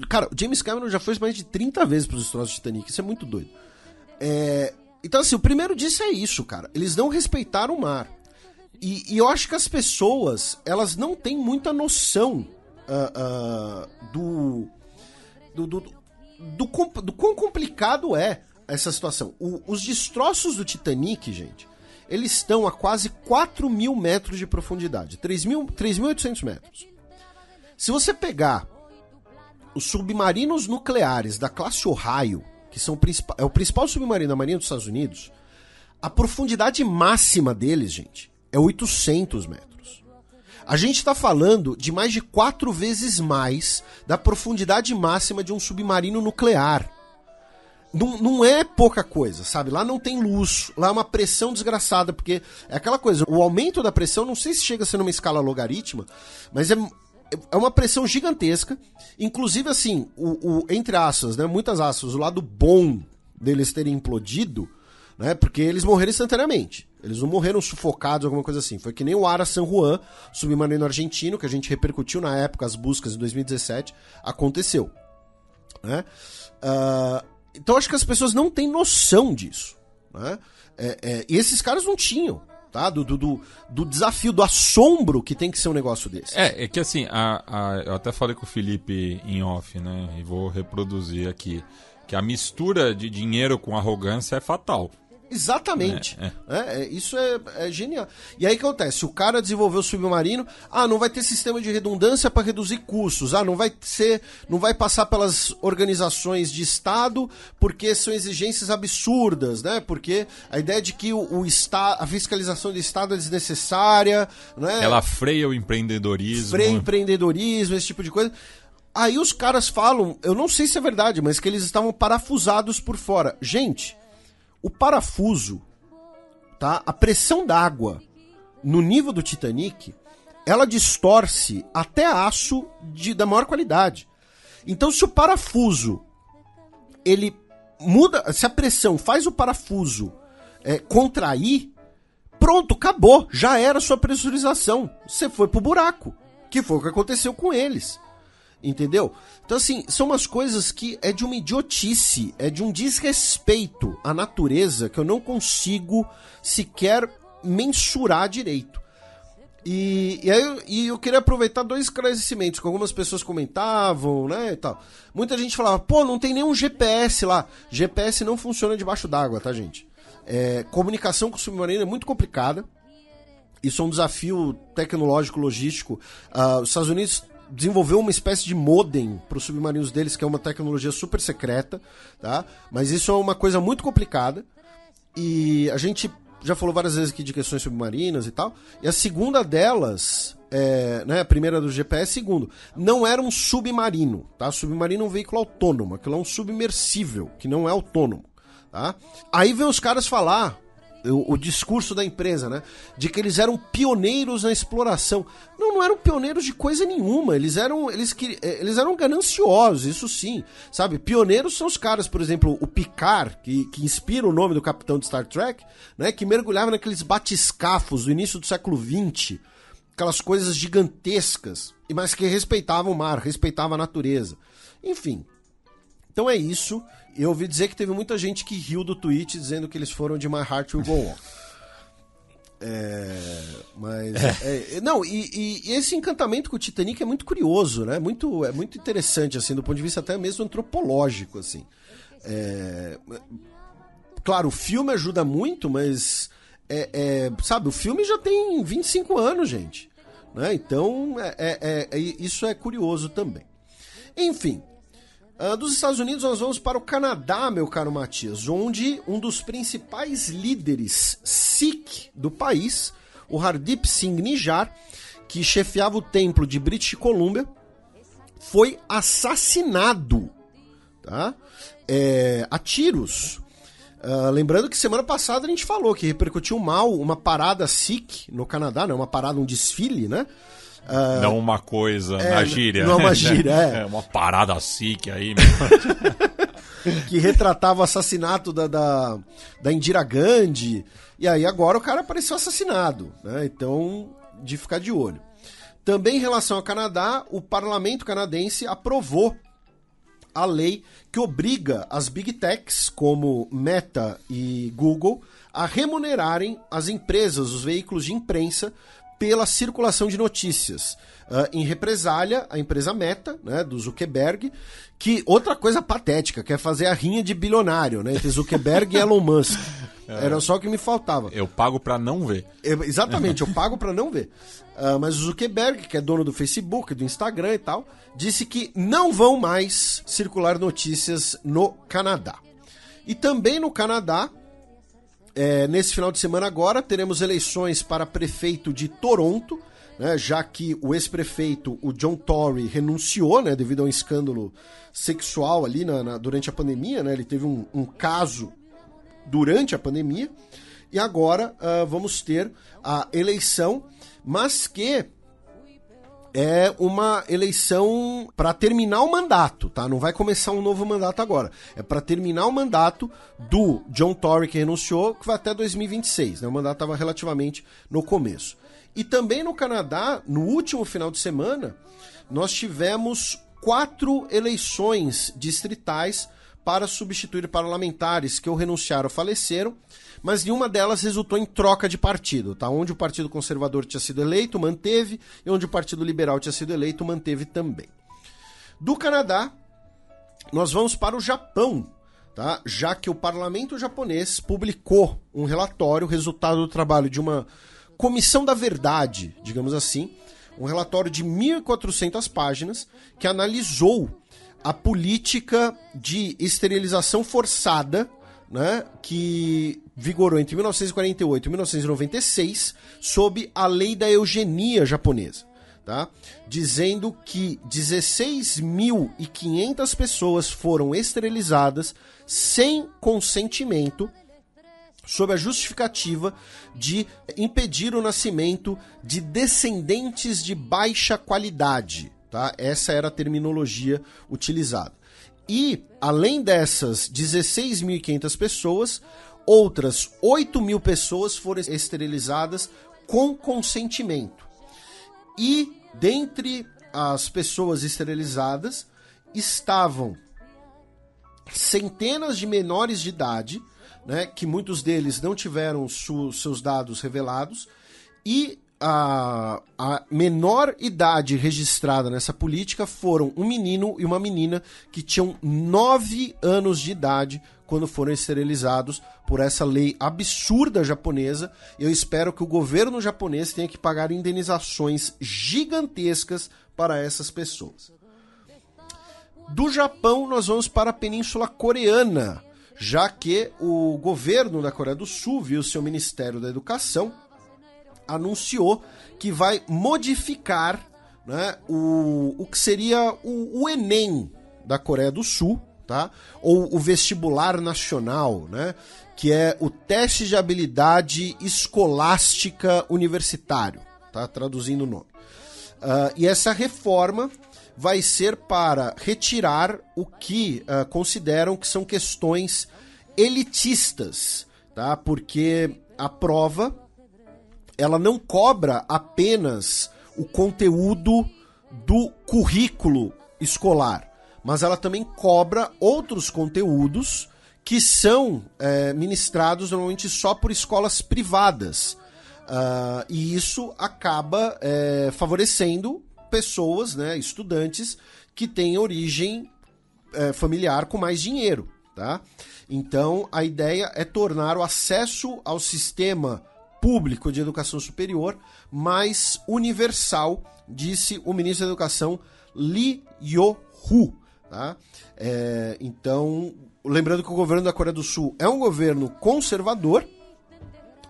[SPEAKER 3] Cara, o James Cameron já foi mais de 30 vezes pros destroços do Titanic, isso é muito doido. Então, assim, o primeiro disso é isso, cara. Eles não respeitaram o mar. E eu acho que as pessoas, elas não têm muita noção do quão complicado é essa situação. Os destroços do Titanic, gente, eles estão a quase 4.000 metros de profundidade, 3.800 metros. Se você pegar os submarinos nucleares da classe Ohio, que são o principal submarino da Marinha dos Estados Unidos, a profundidade máxima deles, gente, é 800 metros. A gente está falando de mais de 4 vezes mais da profundidade máxima de um submarino nuclear. Não é pouca coisa, sabe? Lá não tem luz, lá é uma pressão desgraçada, porque é aquela coisa, o aumento da pressão, não sei se chega a ser numa escala logarítmica, mas é uma pressão gigantesca. Inclusive, assim, entre aspas, né? Muitas aspas, o lado bom deles terem implodido, né? Porque eles morreram instantaneamente. Eles não morreram sufocados, alguma coisa assim. Foi que nem o Ara San Juan, submarino argentino, que a gente repercutiu na época, as buscas em 2017, aconteceu. Né? Então acho que as pessoas não têm noção disso. Né? E esses caras não tinham. Tá? Do desafio, do assombro que tem que ser um negócio desse.
[SPEAKER 2] É que assim, eu até falei com o Felipe em off, né? E vou reproduzir aqui. Que a mistura de dinheiro com arrogância é fatal.
[SPEAKER 3] Exatamente. Isso é genial. E aí o que acontece? O cara desenvolveu o submarino, não vai ter sistema de redundância para reduzir custos, não vai passar pelas organizações de Estado porque são exigências absurdas, né? Porque a ideia de que a fiscalização do Estado é desnecessária, né?
[SPEAKER 2] Ela freia o empreendedorismo.
[SPEAKER 3] Freia o empreendedorismo, esse tipo de coisa. Aí os caras falam, eu não sei se é verdade, mas que eles estavam parafusados por fora. Gente, o parafuso, tá? A pressão d'água no nível do Titanic, ela distorce até aço da maior qualidade. Então, se o parafuso, ele muda, se a pressão faz o parafuso contrair, pronto, acabou, já era a sua pressurização. Você foi pro buraco, que foi o que aconteceu com eles. Entendeu? Então, assim, são umas coisas que é de uma idiotice, é de um desrespeito à natureza que eu não consigo sequer mensurar direito. E aí eu queria aproveitar 2 esclarecimentos que algumas pessoas comentavam, né, e tal. Muita gente falava, não tem nenhum GPS lá. GPS não funciona debaixo d'água, tá, gente? Comunicação com o submarino é muito complicada. Isso é um desafio tecnológico, logístico. Os Estados Unidos desenvolveu uma espécie de modem para os submarinos deles, que é uma tecnologia super secreta, tá? Mas isso é uma coisa muito complicada e a gente já falou várias vezes aqui de questões submarinas e tal, e a segunda delas, né, a primeira do GPS, segundo, não era um submarino, tá? Submarino é um veículo autônomo, aquilo é um submersível, que não é autônomo, tá? Aí vem os caras falar o discurso da empresa, né? De que eles eram pioneiros na exploração. Não eram pioneiros de coisa nenhuma. Eles eram gananciosos, isso sim. Sabe? Pioneiros são os caras, por exemplo, o Picard, que inspira o nome do capitão de Star Trek, né? Que mergulhava naqueles batiscafos do início do século XX. Aquelas coisas gigantescas, mas que respeitavam o mar, respeitavam a natureza. Enfim. Então é isso. Eu ouvi dizer que teve muita gente que riu do tweet dizendo que eles foram de My Heart Will Go On. E esse encantamento com o Titanic é muito curioso, né? É muito interessante, assim, do ponto de vista até mesmo antropológico, assim. Claro, o filme ajuda muito, mas sabe, o filme já tem 25 anos, gente. Né? Então, isso é curioso também. Enfim. Dos Estados Unidos nós vamos para o Canadá, meu caro Matias, onde um dos principais líderes Sikh do país, o Hardeep Singh Nijjar, que chefiava o templo de British Columbia, foi assassinado, tá? A tiros. Lembrando que semana passada a gente falou que repercutiu mal uma parada Sikh no Canadá, né? Uma parada, um desfile, né?
[SPEAKER 2] Não uma coisa na gíria.
[SPEAKER 3] Não é uma gíria,
[SPEAKER 2] É uma parada Sikh aí.
[SPEAKER 3] Que retratava o assassinato da Indira Gandhi. E aí agora o cara apareceu assassinado, né? Então, de ficar de olho. Também em relação ao Canadá, o parlamento canadense aprovou a lei que obriga as Big Techs, como Meta e Google, a remunerarem as empresas, os veículos de imprensa, pela circulação de notícias. Em represália, a empresa Meta, né, do Zuckerberg, que outra coisa patética, quer fazer a rinha de bilionário, né, entre Zuckerberg e Elon Musk. Era só o que me faltava.
[SPEAKER 2] Eu pago pra não ver.
[SPEAKER 3] Exatamente, eu pago pra não ver. Mas o Zuckerberg, que é dono do Facebook, do Instagram e tal, disse que não vão mais circular notícias no Canadá. E também no Canadá, nesse final de semana agora, teremos eleições para prefeito de Toronto, né, já que o ex-prefeito, o John Tory, renunciou, né, devido a um escândalo sexual ali durante a pandemia, né, ele teve um caso durante a pandemia, e agora vamos ter a eleição, mas que é uma eleição para terminar o mandato, tá? Não vai começar um novo mandato agora. É para terminar o mandato do John Tory, que renunciou, que vai até 2026, né? O mandato estava relativamente no começo. E também no Canadá, no último final de semana, nós tivemos 4 eleições distritais para substituir parlamentares que ou renunciaram ou faleceram, mas nenhuma delas resultou em troca de partido, tá? Onde o Partido Conservador tinha sido eleito, manteve, e onde o Partido Liberal tinha sido eleito, manteve também. Do Canadá, nós vamos para o Japão, tá? Já que o parlamento japonês publicou um relatório, resultado do trabalho de uma comissão da verdade, digamos assim, um relatório de 1.400 páginas que analisou a política de esterilização forçada, né, que vigorou entre 1948 e 1996 sob a lei da eugenia japonesa, tá? Dizendo que 16.500 pessoas foram esterilizadas sem consentimento, sob a justificativa de impedir o nascimento de descendentes de baixa qualidade. Tá? Essa era a terminologia utilizada. E, além dessas 16.500 pessoas, outras 8.000 pessoas foram esterilizadas com consentimento. E, dentre as pessoas esterilizadas, estavam centenas de menores de idade, né, que muitos deles não tiveram seus dados revelados, e a menor idade registrada nessa política foram um menino e uma menina que tinham 9 anos de idade quando foram esterilizados por essa lei absurda japonesa. Eu espero que o governo japonês tenha que pagar indenizações gigantescas para essas pessoas. Do Japão, nós vamos para a Península Coreana, já que o governo da Coreia do Sul, via o seu Ministério da Educação, anunciou que vai modificar, né, o que seria o Enem da Coreia do Sul, tá? Ou o vestibular nacional, né, que é o teste de habilidade escolástica universitário, tá? Traduzindo o nome. E essa reforma vai ser para retirar o que consideram que são questões elitistas, tá? Porque a prova ela não cobra apenas o conteúdo do currículo escolar, mas ela também cobra outros conteúdos que são ministrados normalmente só por escolas privadas. E isso acaba favorecendo pessoas, né, estudantes que têm origem familiar com mais dinheiro, tá? Então, a ideia é tornar o acesso ao sistema público de educação superior mais universal, disse o ministro da Educação, Lee Yo-hu. Tá? Então, lembrando que o governo da Coreia do Sul é um governo conservador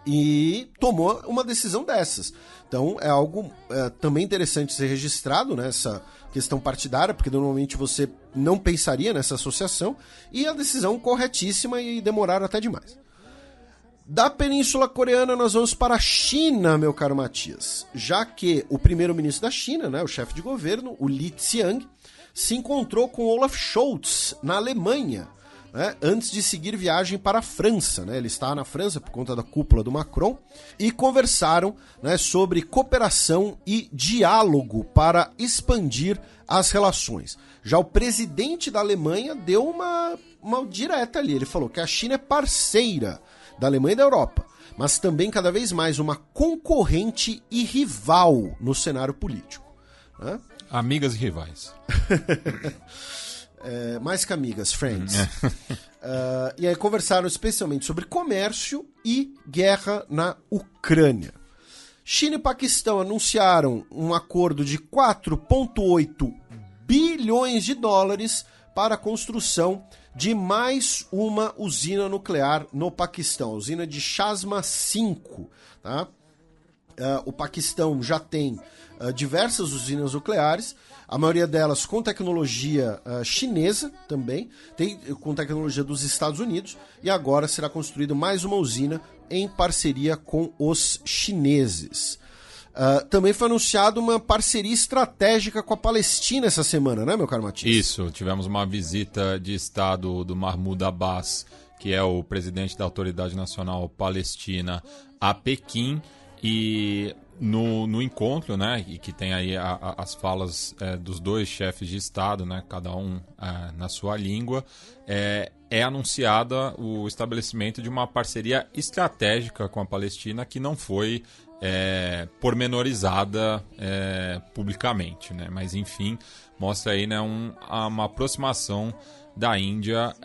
[SPEAKER 3] e tomou uma decisão dessas. Então, é algo também interessante ser registrado nessa questão partidária, porque normalmente você não pensaria nessa associação, e a decisão corretíssima e demoraram até demais. Da Península Coreana, nós vamos para a China, meu caro Matias, já que o primeiro-ministro da China, né, o chefe de governo, o Li Qiang, se encontrou com Olaf Scholz na Alemanha, né, antes de seguir viagem para a França. Né, ele está na França por conta da cúpula do Macron, e conversaram, né, sobre cooperação e diálogo para expandir as relações. Já o presidente da Alemanha deu uma direta ali, ele falou que a China é parceira da Alemanha e da Europa, mas também cada vez mais uma concorrente e rival no cenário político. Né?
[SPEAKER 2] Amigas e rivais.
[SPEAKER 3] Mais que amigas, friends. E aí conversaram especialmente sobre comércio e guerra na Ucrânia. China e Paquistão anunciaram um acordo de 4,8 bilhões de dólares para a construção de mais uma usina nuclear no Paquistão, a usina de Chasma 5, tá? O Paquistão já tem diversas usinas nucleares, a maioria delas com tecnologia chinesa também, tem com tecnologia dos Estados Unidos, e agora será construída mais uma usina em parceria com os chineses. Também foi anunciado uma parceria estratégica com a Palestina essa semana, né, meu caro Matias?
[SPEAKER 2] Isso, tivemos uma visita de Estado do Mahmoud Abbas, que é o presidente da Autoridade Nacional Palestina, a Pequim, e no encontro, né, e que tem aí as falas dos dois chefes de Estado, né, cada um na sua língua, é anunciada o estabelecimento de uma parceria estratégica com a Palestina que não foi pormenorizada publicamente, né? Mas enfim, mostra aí, né, uma aproximação da Índia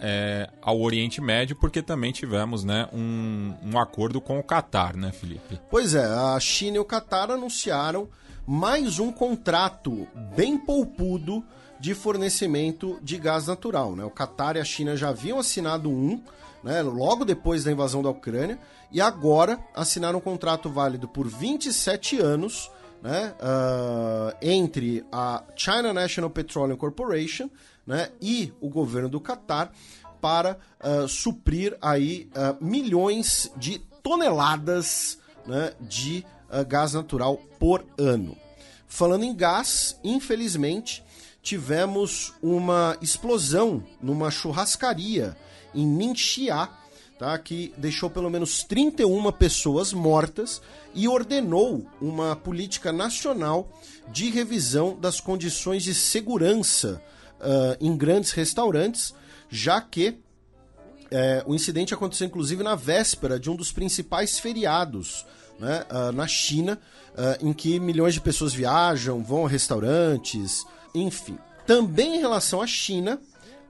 [SPEAKER 2] ao Oriente Médio, porque também tivemos, né, um acordo com o Catar, né, Felipe?
[SPEAKER 3] Pois é, a China e o Catar anunciaram mais um contrato bem polpudo de fornecimento de gás natural, né? O Catar e a China já haviam assinado né, logo depois da invasão da Ucrânia, e agora assinaram um contrato válido por 27 anos, né, entre a China National Petroleum Corporation, né, e o governo do Catar para suprir aí milhões de toneladas, né, de gás natural por ano. Falando em gás, infelizmente, tivemos uma explosão numa churrascaria em Ningxia, tá, que deixou pelo menos 31 pessoas mortas e ordenou uma política nacional de revisão das condições de segurança em grandes restaurantes, já que o incidente aconteceu inclusive na véspera de um dos principais feriados, né, na China, em que milhões de pessoas viajam, vão a restaurantes, enfim. Também em relação à China,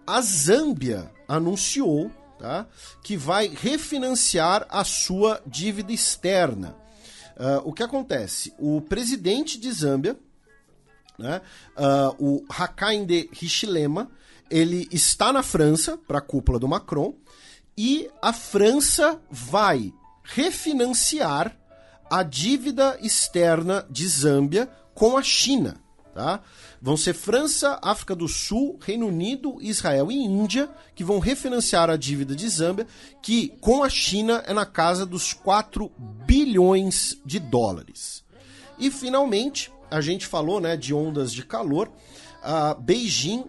[SPEAKER 3] a Zâmbia anunciou, tá, que vai refinanciar a sua dívida externa. O que acontece? O presidente de Zâmbia, né, o Hakainde Hichilema, ele está na França para a cúpula do Macron, e a França vai refinanciar a dívida externa de Zâmbia com a China. Tá? Vão ser França, África do Sul, Reino Unido, Israel e Índia que vão refinanciar a dívida de Zâmbia, que com a China é na casa dos 4 bilhões de dólares. E finalmente, a gente falou, né, de ondas de calor, Beijing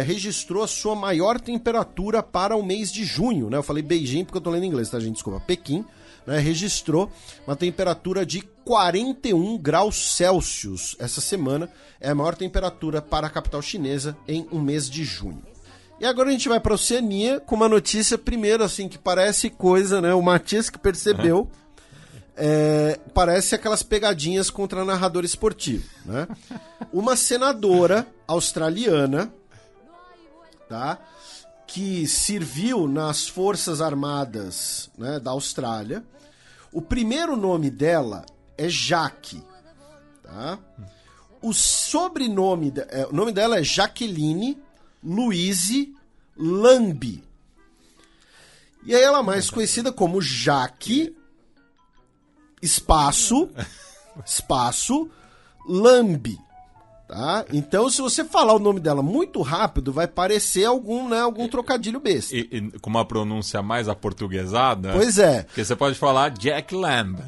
[SPEAKER 3] registrou a sua maior temperatura para o mês de junho, né? Eu falei Beijing porque eu tô lendo em inglês, tá, gente? Desculpa. Pequim, né, registrou uma temperatura de 41 graus Celsius essa semana. É a maior temperatura para a capital chinesa em um mês de junho. E agora a gente vai para a Oceania com uma notícia, primeiro, assim, que parece coisa, né? O Matias que percebeu. Parece aquelas pegadinhas contra narrador esportivo, né? Uma senadora australiana, tá, que serviu nas Forças Armadas, né, da Austrália. O primeiro nome dela é Jaque, tá? O sobrenome, o nome dela é Jacqueline Louise Lambie. E aí ela é mais conhecida como Jaque espaço Lambie, tá? Então, se você falar o nome dela muito rápido, vai parecer algum trocadilho besta.
[SPEAKER 2] E com uma pronúncia mais aportuguesada?
[SPEAKER 3] Pois é.
[SPEAKER 2] Porque você pode falar Jack Lamb.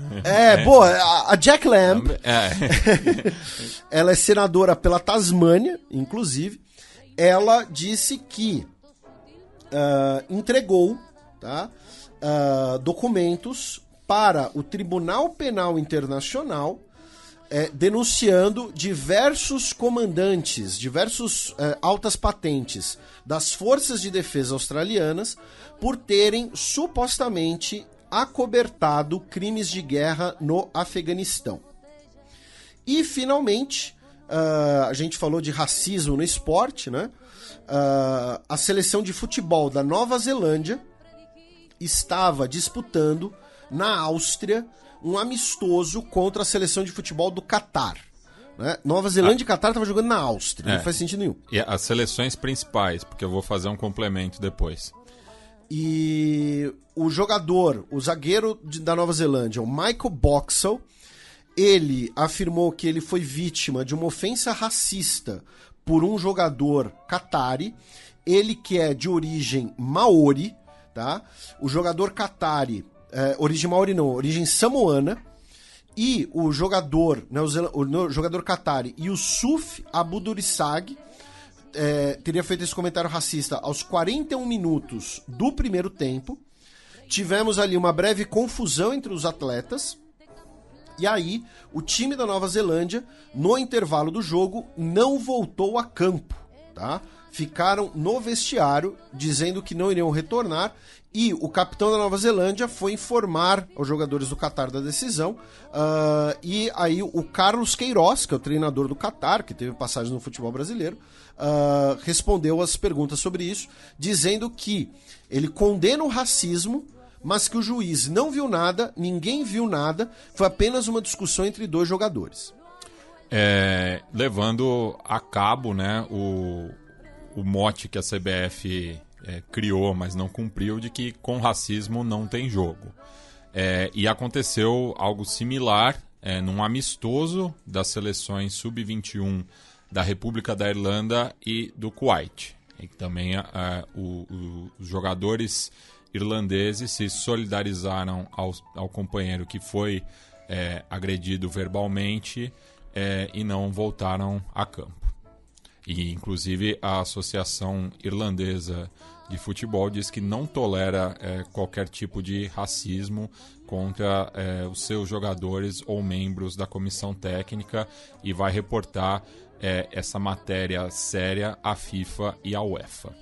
[SPEAKER 3] Boa, a Jack Lamb, ela é senadora pela Tasmânia, inclusive. Ela disse que entregou, tá, documentos para o Tribunal Penal Internacional, denunciando diversos comandantes, diversos altas patentes das Forças de Defesa australianas por terem supostamente acobertado crimes de guerra no Afeganistão. E, finalmente, a gente falou de racismo no esporte, né? A seleção de futebol da Nova Zelândia estava disputando na Áustria um amistoso contra a seleção de futebol do Catar, né? Nova Zelândia e Catar estavam jogando na Áustria, não faz sentido nenhum.
[SPEAKER 2] E as seleções principais, porque eu vou fazer um complemento depois.
[SPEAKER 3] E o zagueiro da Nova Zelândia, o Michael Boxall, ele afirmou que ele foi vítima de uma ofensa racista por um jogador qatari, ele que é de origem maori, tá? O jogador qatari, origem maori não, origem samoana, e o jogador, né, o jogador qatari Yusuf Abudurissag teria feito esse comentário racista aos 41 minutos do primeiro tempo. Tivemos ali uma breve confusão entre os atletas. E aí, o time da Nova Zelândia, no intervalo do jogo, não voltou a campo, tá? Ficaram no vestiário, dizendo que não iriam retornar, e o capitão da Nova Zelândia foi informar aos jogadores do Qatar da decisão, e aí o Carlos Queiroz, que é o treinador do Qatar, que teve passagem no futebol brasileiro, respondeu as perguntas sobre isso, dizendo que ele condena o racismo, mas que o juiz não viu nada, ninguém viu nada, foi apenas uma discussão entre dois jogadores.
[SPEAKER 2] Levando a cabo, né, o mote que a CBF criou, mas não cumpriu, de que com racismo não tem jogo. E aconteceu algo similar num amistoso das seleções sub-21 da República da Irlanda e do Kuwait. E também os jogadores irlandeses se solidarizaram ao companheiro que foi agredido verbalmente e não voltaram a campo. E, inclusive, a Associação Irlandesa de Futebol diz que não tolera qualquer tipo de racismo contra os seus jogadores ou membros da comissão técnica e vai reportar essa matéria séria à FIFA e à UEFA.